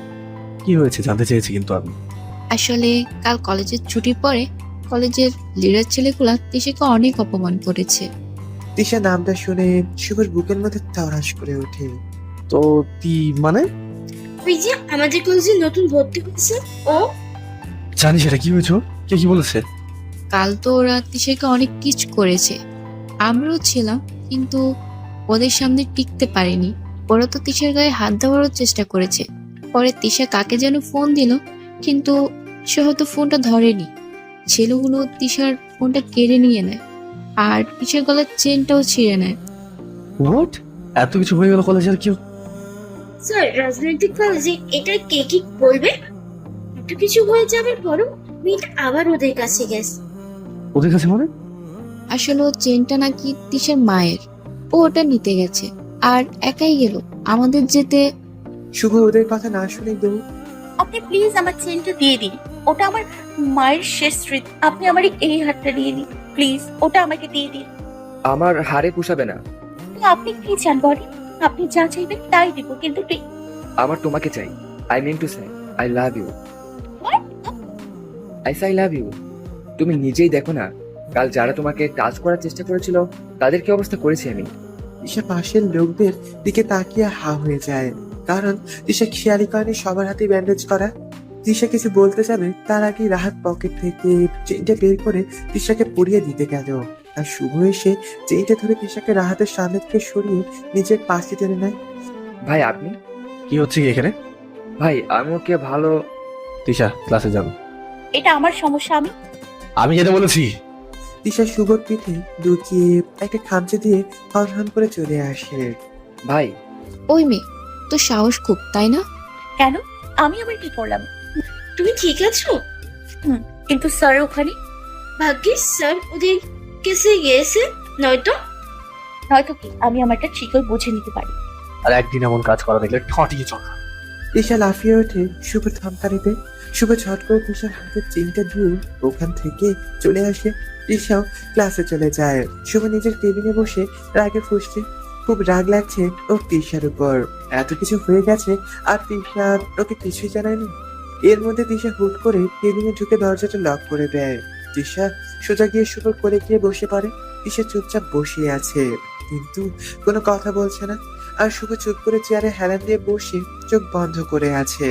কি হয়েছে জানতে চেয়েছি কিন্তু আমি। আসলে কাল কলেজের ছুটির পরে কলেজের লিডার ছেলেগুলা তিশাকে অনেক অপমান করেছে। তিশা নামটা শুনে শুভর বুকের মধ্যে তরাস করে ওঠে। তো মানে? ওই যে আমাদের কলেজে নতুন ভর্তি হয়েছে ও। জানিস এটা কি হয়েছে? কে কি বলেছে? কাল তো ওরা তিশাকে অনেক কিছু করেছে, আমরাও ছিলাম, কিন্তু ওদের সামনে টিকতে পারিনি। ওরা তো তিশার গায়ে হাত দেওয়ারও চেষ্টা করেছে। পরে তিশা কাকে যেন ফোন দিল, কিন্তু সে হয়তো ফোনটা ধরেনি। ছেলেগুলো তিশার ফোনটা কেড়ে নিয়ে নেয় আর তিশার গলার চেনটাও ছিঁড়ে নেয়। হোয়াট? এত কিছু হয়ে গেল কলেজে? আর কি? স্যার, রাজনৈতিক কলেজে এটা কে কি বলবে? এত কিছু হয়ে যাবার পরও মেয়েটা আবার ওদের কাছে গেছে। ওদের কাছে মানে? আসলে ও চেনটা নাকি তিশার মায়ের, ও ওটা নিতে গেছে আর একাই গেল। আমাদের যেতে শুভ ওদের কথা না শুনে দৌড়। আপনি প্লিজ আমার চেনটা দিয়ে দিন, ওটা আমার মায়ের শেষ স্মৃতি। আপনি আমার এই হাতটা দিয়ে দিন প্লিজ, ওটা আমাকে দিয়ে দিন। আমার হাড়ে পুষাবে না। তো আপনি কি চান বলেন? আপনি যা চাইবেন তাই দিব, কিন্তু আমার তোমাকে চাই। I mean to say I love you. I love you. তুমি নিজেই দেখো না, কাল যারা তোমাকে টাচ করার চেষ্টা করেছিল তাদের কি অবস্থা করেছি আমি। তিশা পাশের লোকদের দিকে তাকিয়ে হা হয়ে যায়, কারণ তিশা খেয়ালি করেনি সবার হাতে ব্যান্ডেজ করা। তিশা কিছু বলতে যাবে তার আগে রাহাত পকেট থেকে চেইনটা বের করে তিশাকে পরিয়ে দিতে গেল। আর শুভ এসে চেইনটা ধরে তিশাকে রাহাতের সামনে থেকে সরিয়ে নিজের পাশে টেনে নেয়। ভাই আপনি? কি হচ্ছে কি এখানে? ভাই আমি ওকে ভালো। তিশা ক্লাসে যান। এটা আমার সমস্যা। আমি যেটা বলেছি। তিশা শুভর পিঠে লুকিয়ে একটা খামচে দিয়ে হন করে চলে আসে। ভাই, ওই মেয়ে, তোর সাহস খুব, তাই না? কেন? আমি আবার কি করলাম? তুমি ঠিক আছো? কিন্তু স্যার ওখানে। ভাগ্যিস স্যার ওদের কেসে গিয়েছে, নয়তো নয়তো কি আমি আমারটা ঠিকই বুঝে নিতে পারি। আর একদিন এমন কাজ করা দেখলে ঠটিয়ে চলা। তিশা লাফিয়ে ওঠে শুভর থমকারিতে। শুভ ঝট করে তিশার হাতের চেনটা দিয়ে ওখান থেকে চলে আসে। তিশাও ক্লাসে চলে যায়। শুভ নিজের টেবিলে বসে রাগে ফুঁসছে। খুব রাগ লাগছে ওর তিশার উপর। এত কিছু হয়ে গেছে আর তিশা ওকে কিছুই জানায়নি। এর মধ্যে তিশা হুট করে কেবিনে ঢুকে দরজাটা লক করে দেয়। তিশা সোজা গিয়ে শুভর কোলে গিয়ে বসে পড়ে। তিশা চুপচাপ বসে আছে, কিন্তু কোনো কথা বলছে না। আর শুভ চুপ করে চেয়ারে হেলান দিয়ে বসে চোখ বন্ধ করে আছে।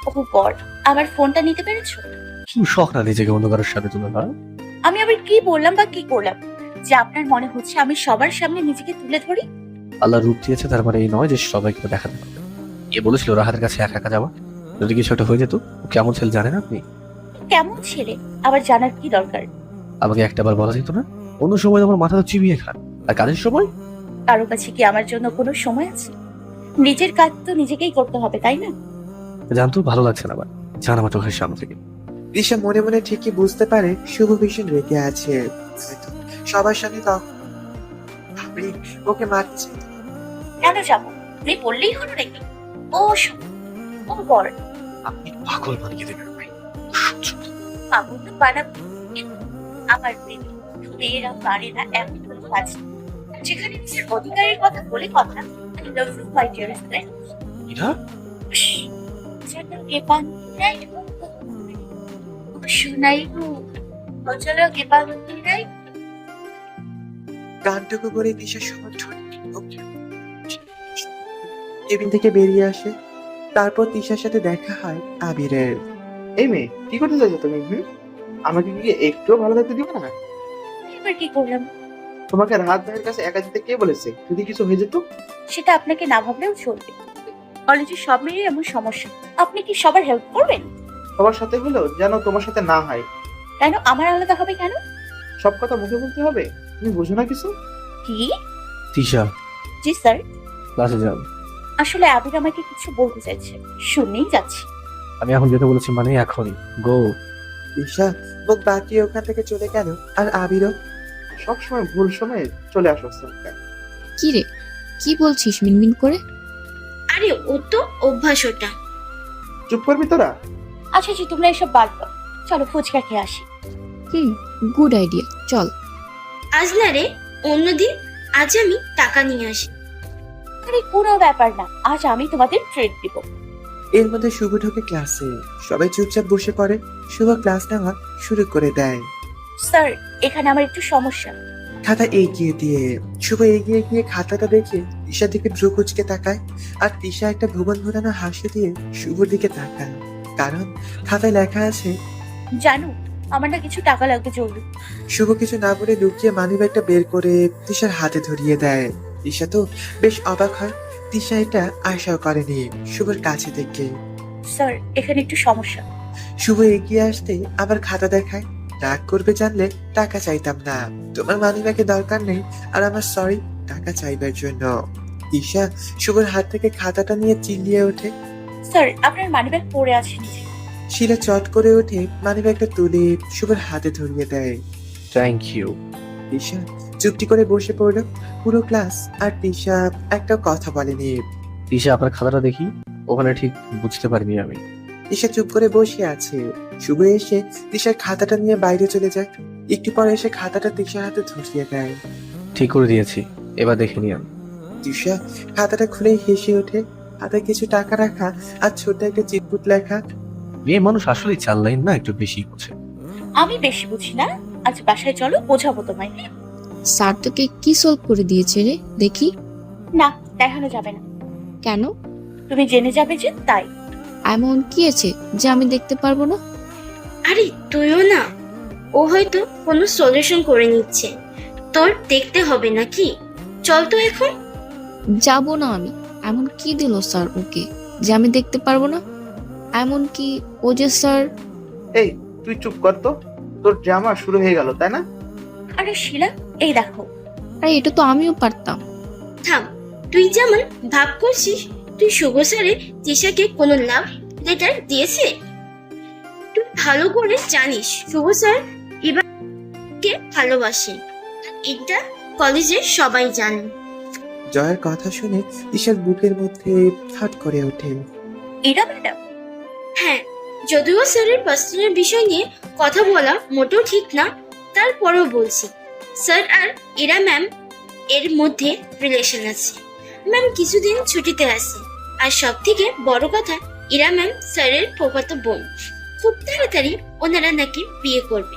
ও গড, আমার ফোনটা নিতে পেরেছো? কি শখ না নিজেকে অন্য কারোর সাথে তুলে ধরা? আমি আবার কি বললাম বা কি করলাম যে আপনার মনে হচ্ছে আমি সবার সামনে নিজেকে তুলে ধরি? আল্লাহ রূপ দিয়েছে, তার মানে এই নয় যে সবাইকে দেখাতে পারবে। কে বলেছিল রাহাতের কাছে একা একা যাওয়া? যদি কিছু একটা হয়ে যেত, ও কেমন ছেলে জানেন আপনি? কেমন ছেলে আবার জানার কি দরকার? আমাকে একটাবার বলা যেত না? অন্য সময় আমার মাথা তো চিবিয়ে খান, আর কাজের সময় কারো কাছে কি আমার জন্য কোনো সময় আছে? নিজের কাজ তো নিজেকেই করতে হবে, তাই না? জানতো ভালো লাগছে না। আবার জান আমার চোখের সামনে থেকে। দিশা মনে মনে ঠিকই বুঝতে পারে শুভ ভীষণ রেগে আছে। হয়তো সবার সামনে আপনি ওকে মারছে। কেন যাবো? তুই বললেই হলো নাকি? ও ও গড, আপনি পাগল বানিয়ে দেবেন ভাই। পাগল তো বানাবো, কিন্তু আমার প্রেমী মেয়েরা পারে না এমন কোনো কাজ নেই। যেখানে নিজের অধিকারের কথা বলে কথা, I love you, my dearest friend. এটা যেন কে পান্তি নাই, শোনাই গো, চলো কে পান্তি নাই। গানটুকু করে দিশা শুভর কেবিন থেকে বেরিয়ে আসে। তারপর তিশার সাথে দেখা হয় আবিরের। এই মেয়ে, কি করতে চাইছো তুমি? আমাকে কি একটু ভালো থাকতে দিবে না? এবার কি করলাম? তোমাকে রাহাত ভাইয়ের কাছে একা যেতে কে বলেছে? যদি কিছু হয়ে যেত? সেটা আপনাকে না ভাবলেও চলবে। কলেজের সব মেয়ের এমন সমস্যা, আপনি কি সবার হেল্প করবেন? সবার সাথে হলেও যেন তোমার সাথে না হয়। কেন আমার আলাদা হবে কেন? সব কথা মুখে বলতে হবে? তুমি বুঝো না কিছু? কি? তিশা জি স্যার। ক্লাসে যান। আসলে আবির আমাকে কিছু বলতে চাইছে, শুনেই যাচ্ছি। আমি এখন যেতে বলেছি মানে এখনই গো। দিশা মুখ বাঁকিয়ে ওখান থেকে চলে গেল। আর আবিরও সবসময় ভুল সময়ে চলে আসো স্যার। কি রে, কি বলছিস মিনমিন করে? আরে ও তো অভ্যাস ওটা। চুপ করবি তোরা? আচ্ছা জি, তোমরা এসব বাদ দাও, চলো ফুচকা খেয়ে আসি। গুড আইডিয়া, চল। আজ না রে, অন্যদিন, আজ আমি টাকা নিয়ে আসি। আরে কোনো ব্যাপার না, আজ আমি তোমাদের ট্রিট দিব। এর মধ্যে শুভ ঢোকে ক্লাসে। সবাই চুপচাপ বসে পড়ে। শুভ ক্লাস নেওয়া শুরু করে দেয়। স্যার, এখানে আমার একটু সমস্যা। খাতা এগিয়ে দিয়ে শুভ এগিয়ে গিয়ে খাতাটা দেখে তিশার দিকে ভ্রু কুচকে তাকায়। আর তিশা একটা ভুবন ভুলানো হাসি দিয়ে শুভর দিকে তাকায়, কারণ খাতায় লেখা আছে জানো, আমার না কিছু টাকা লাগবে জরুরি। শুভ কিছু না বলে লুকিয়ে মানিব্যাগটা বের করে তিশার হাতে ধরিয়ে দেয়। তিশা তো বেশ অবাক হয়। তিশা এটা আশাও করেনি শুভর কাছে থেকে। স্যার, এখানে একটু সমস্যা। শুভ এগিয়ে আসতে আবার খাতা দেখায়। রাগ করবে জানলে টাকা চাইতাম না, তোমার মানিব্যাগে দরকার নেই, আর আমার সরি টাকা চাইবার জন্য। তিশা শুভর হাত থেকে খাতাটা নিয়ে চিল্লিয়ে ওঠে। স্যার, আপনার মানিব্যাগ পড়ে আছে নিচে। শিলা চট করে ওঠে মানিব্যাগটা তুলে শুভর হাতে ধরিয়ে দেয়। Thank you. তিশা চুপটি করে বসে পড়লো। পুরো ক্লাস আর তিশা একটা কথা বলেনি। তিশা আপনার খাতাটা দেখি, ওখানে ঠিক বুঝতে পারিনি আমি। তিশা চুপ করে বসে আছে। শুভ এসে তিশার খাতাটা নিয়ে বাইরে চলে যায়। একটু পরে এসে খাতাটা তিশার হাতে ধরিয়ে দেয়। ঠিক করে দিয়েছি, এবার দেখে নিন। তিশা খাতাটা খুলে হেসে ওঠে। হাতে কিছু টাকা রাখা আর ছোট একটা চিটপুট লেখা। মেয়ে মানুষ আসলে চার লাইন না একটু বেশি বোঝে। আমি বেশি বুঝি না, আজ বাসায় চলো, বোঝাবো তোমায়। স্যার তোকে কি সলভ করে দিয়েছে রে, দেখি। না, দেখানো যাবে না। কেন? তুমি জেনে যাবে যে, তাই। এমন কি আছে যে আমি দেখতে পারবো না? আরে তুইও না, ও হয়তো কোনো সলিউশন করে নিচ্ছে, তোর দেখতে হবে নাকি? চল তো এখন। যাবো না আমি। এমন কি দিল স্যার ওকে যে আমি দেখতে পারবো না? এমন কি ও যে স্যার। এই তুই চুপ কর তো, তোর ড্রামা শুরু হয়ে গেল তাই না? আরে শিলা, এই দেখো। আরে এটা তো আমিও পারতাম। থাম, তুই যেমন ভাব করছিস তুই শুভ স্যারে তিশাকে কোনো লাভ লেটার দিয়েছে? তুই ভালো করে জানিস শুভ স্যার এবারকে ভালোবাসে, এটা কলেজের সবাই জানে। জয়ের কথা শুনে তিশার বুকের মধ্যে ফাট করে ওঠে। এরা ম্যাডাম? হ্যাঁ, যদিও স্যারের পার্সোনাল বিষয় নিয়ে কথা বলা মোটেও ঠিক না, তারপরেও বলছি স্যার আর ইরা ম্যাম এর মধ্যে রিলেশন আছে। ম্যাম কিছুদিন ছুটিতে আছে, আর সব থেকে বড় কথা ইরা ম্যাম স্যারের ফুফাতো বোন। খুব তাড়াতাড়ি ওনারা নাকি বিয়ে করবে।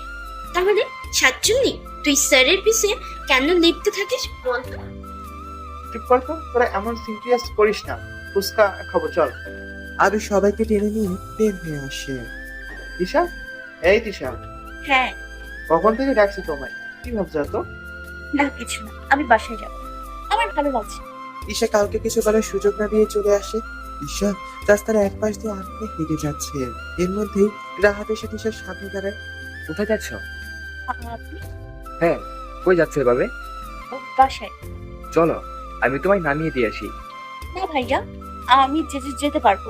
তাহলে সাতচুন্নি, তুই স্যারের পিছে কেন লিপ্ত থাকিস বলতো? চুপ কর তো, তোরা এমন সিরিয়াস করিস না। ফুচকা খাবো চল। আরো সবাইকে টেনে নিয়ে বের হয়ে আসে। তিশা, এই তিশা, হ্যাঁ। কখন থেকে ডাকছি তোমায়? কি ভাবছো তো? না কিছু না, আমি বাসায় যাব, আমার ভালো লাগছে। তিশা কাউকে কিছু বলার সুযোগ না দিয়ে চলে আসে। তিশা রাস্তার এক পাশ দিয়ে আটকে হেঁটে যাচ্ছে। এর মধ্যেই রাহাত এসে তিশার সামনে দাঁড়ায়। কোথায় যাচ্ছ? আপনি? হ্যাঁ, কই যাচ্ছ এভাবে? ও, বাসায়। চলো, আমি তোমায় নামিয়ে দিয়ে আসি। না ভাইয়া, আমি যেতে পারবো।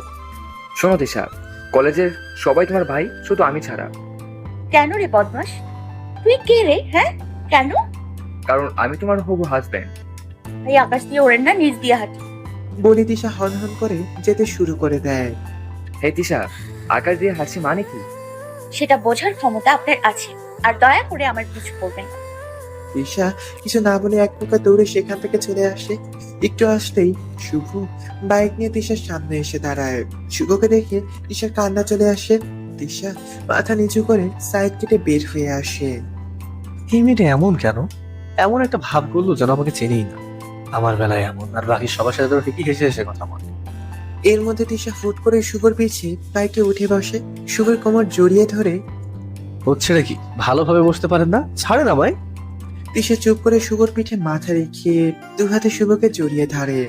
শোনো তিশা, কলেজের সবাই তোমার ভাই, শুধু আমি ছাড়া। কেন রে বদমাস? তুই কে রে? হ্যাঁ, কেন? কারণ আমি তোমার হবু হাজবেন্ড। ভাই আকাশ দিয়ে ওড়েন না, নিচ দিয়ে হাঁটি। বলে তিশা হনহন করে যেতে শুরু করে দেয়। হে তিশা, আকাশ দিয়ে হাসি মানে কি? সেটা বোঝার ক্ষমতা আপনার আছে, আর দয়া করে আমার কিছু করবেন না। তিশা কিছু না বলে এক প্রকার দৌড়ে সেখান থেকে চলে আসে। একটু আসতেই শুভ বাইক নিয়ে তিশার সামনে এসে দাঁড়ায়। শুভকে দেখে তিশার কান্না চলে আসে। তিশা মাথা নিচু করে সাইড কেটে বের হয়ে আসে। এই মেয়েটা এমন কেন? এমন একটা ভাব করলো যেন আমাকে চেনেই না। আমার বেলায় এমন, আর বাকি সবার সাথে তো ঠিকই হেসে হেসে কথা বলে। এর মধ্যে তিশা ফুট করে শুভর পিছে বাইকে উঠে বসে। শুভর কোমর জড়িয়ে ধরে। হচ্ছে নাকি? ভালোভাবে বসতে পারেন না? ছাড়েন আমায়। তিশা চুপ করে শুভর পিঠে মাথা রেখে দু হাতে শুভকে জড়িয়ে ধরে।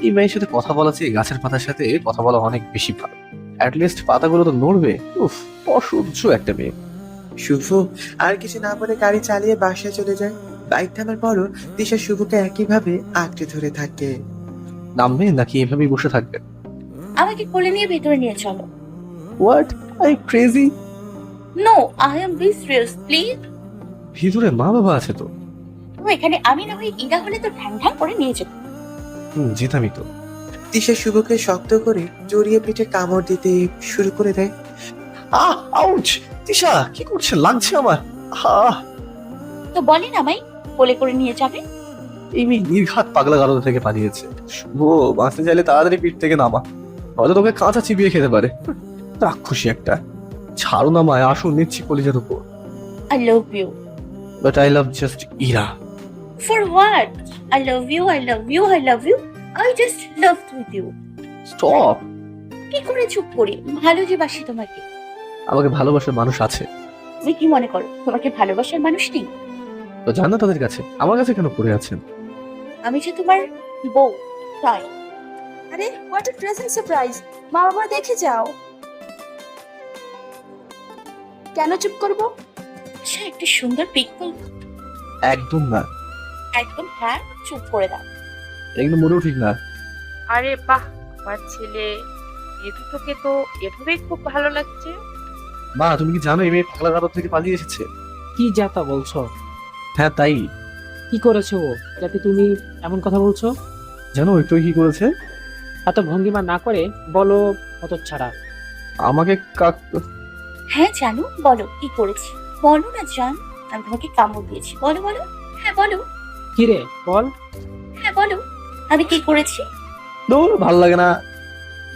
এই মেয়ের সাথে কথা বলা চেয়ে গাছের পাতার সাথে কথা বলা অনেক বেশি ভালো। অ্যাটলিস্ট পাতাগুলো তো নড়বে। উফ, অসহ্য একটা মেয়ে। শুভ আর কিছু না বলে গাড়ি চালিয়ে বাসায় চলে যায়। বাইক থামার পরও তিশা শুভকে একইভাবে আঁকড়ে ধরে থাকে। নামবেন নাকি এভাবেই বসে থাকবেন? আমাকে কোলে নিয়ে ভেতরে নিয়ে চলো। What? I crazy? No, I am be serious, please. ভিতরে মা বাবা আছে তো। এখানে আমি না হয়ে ইরা হলে তো ঢ্যাং ঢ্যাং করে নিয়ে যেত। যেতামই তো। তিশা শুভকে শক্ত করে জড়িয়ে পিঠে কামড় দিতে শুরু করে দেয়। আউচ! তিশা, কি করছে? লাগছে আমার। তো বলেন আমায় কোলে করে নিয়ে যাবে। এই মেয়ে নির্ঘাত পাগলা গারদ থেকে পালিয়েছে। শুভ, বাঁচতে চাইলে তাড়াতাড়ি পিঠ থেকে নামা, হয়তো তোকে কাঁচা চিবিয়ে খেতে পারে। রাক্ষসী একটা। ছাড়ো না মায়, আসুন নিচ্ছি কলিজার উপর। I love you. But I love just Ira. For what? I love you, I love you, I love you. I just love with you. Stop! কি করে চুপ করি? ভালো যে বাসি তোমাকে। আমাকে ভালোবাসার মানুষ আছে। তুমি কি মনে করো তোমাকে ভালোবাসার মানুষ নেই? তো জান না তাদের কাছে, আমার কাছে কেন পড়ে আছেন? আমি যে তোমার বউ, তাই। আরে হোয়াট এ প্রেজেন্ট সারপ্রাইজ! মা বাবা দেখে যাও। কেন চুপ করবো? সে একটা সুন্দর পিক তুল। একদম না। একদম হ্যাঁ, চুপ করে দাও। এগুলো মোটেও ঠিক না। আরে বাহ, আমার ছেলে তোকে তো এভাবেই খুব ভালো লাগছে। মা, তুমি কি জানো এই মেয়ে পাগলা গারদ থেকে পালিয়ে এসেছে? কি যা তা বলছো? হ্যাঁ তাই। কি করেছো ও, যাতে তুমি এমন কথা বলছো? জানো একটু কি করেছে? এত ভঙ্গিমা না করে বলো হতচ্ছাড়া। আমাকে হ্যাঁ জানো, বলো কি করেছি। বলো না জান, আমি তোমাকে কামড় দিয়েছি। বলো বলো, হ্যাঁ বলো। কি রে বল। হ্যাঁ বলো, আমি কি করেছি। দৌড়, ভাল লাগে না।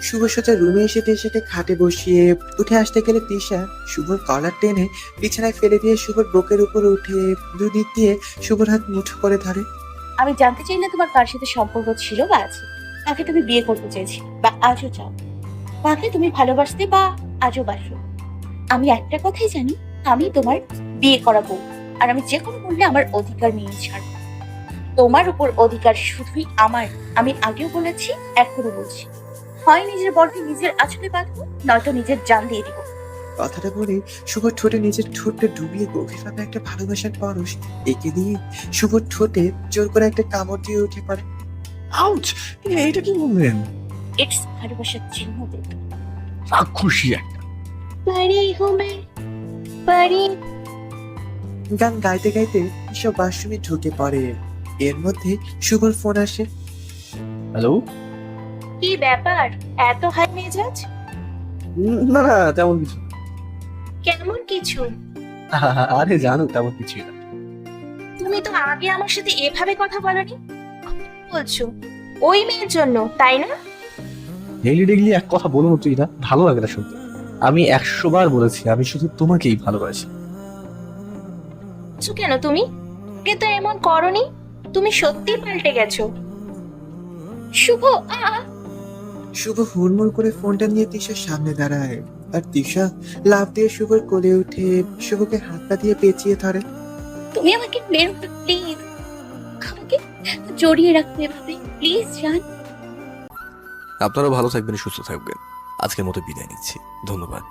শুভ সোজা রুমে এসে তিশাকে খাটে বসিয়ে উঠে আসতে গেলে তিশা শুভর কলার টেনে বিছানায় ফেলে দিয়ে শুভর বুকের উপর উঠে দুদিক দিয়ে শুভর হাত মুঠো করে ধরে। আমি জানতে চাই না তোমার কার সাথে সম্পর্ক ছিল বা আছে, কাকে তুমি বিয়ে করতে চেয়েছি বা আজও চাও, কাকে তুমি ভালোবাসতে বা আজও বাসো। আমি একটা কথাই জানি, আমি তোমার বিয়ে করাবো, আর আমি যে কোনো মূল্যে আমার অধিকার নিয়ে ছাড়বো। তোমার উপর অধিকার শুধুই আমার। আমি আগেও বলেছি, এখনো বলছি, হয় নিজের বরকে নিজের আঁচলে বাঁধবো, নয়তো নিজের জান দিয়ে দিব। কথাটা বলে শুভ ঠোঁটে নিজের ঠোঁটটা ডুবিয়ে গভীরভাবে একটা ভালোবাসার পরশ এঁকে দিয়ে শুভ ঠোঁটে জোর করে একটা কামড় দিয়ে উঠে পড়ে। আউচ! এইটা কি বললেন? ইটস ভালোবাসার চিহ্ন দেবে। খুশি একটা। পারি হোমে পারি। গান গাইতে গাইতে তিশা বাথরুমে ঢুকে পড়ে। এর মধ্যে শুভর ফোন আসে। হ্যালো? কি ব্যাপার, এত হাই মেজাজ? না না, তেমন কিছু না। কেমন কিছু? আরে জানো, তেমন কিছুই না। তুমি তো আগে আমার সাথে এভাবে কথা বলনি। বলছো ওই মেয়ের জন্য, তাই না? ডেইলি ডেইলি এক কথা বলো না তুই, না ভালো লাগে না শুনতে। আমি 100 বার বলেছি আমি শুধু তোমাকেই ভালোবাসি। বলছো কেন তুমি? আগে তো এমন করনি। তুমি সত্যি পাল্টে গেছো। শুভ শুভ হুড়মুড় করে ফোনটা নিয়ে তিশার সামনে দাঁড়ায়, আর তিশা লাফ দিয়ে শুভর কোলে উঠে শুভকে হাত পা দিয়ে পেঁচিয়ে ধরে। তুমি আমাকে মেরো না প্লিজ, আমাকে জড়িয়ে রাখবে এভাবে প্লিজ জান। আপনারা ভালো থাকবেন, সুস্থ থাকবেন। আজকের মতো বিদায় নিচ্ছি, ধন্যবাদ।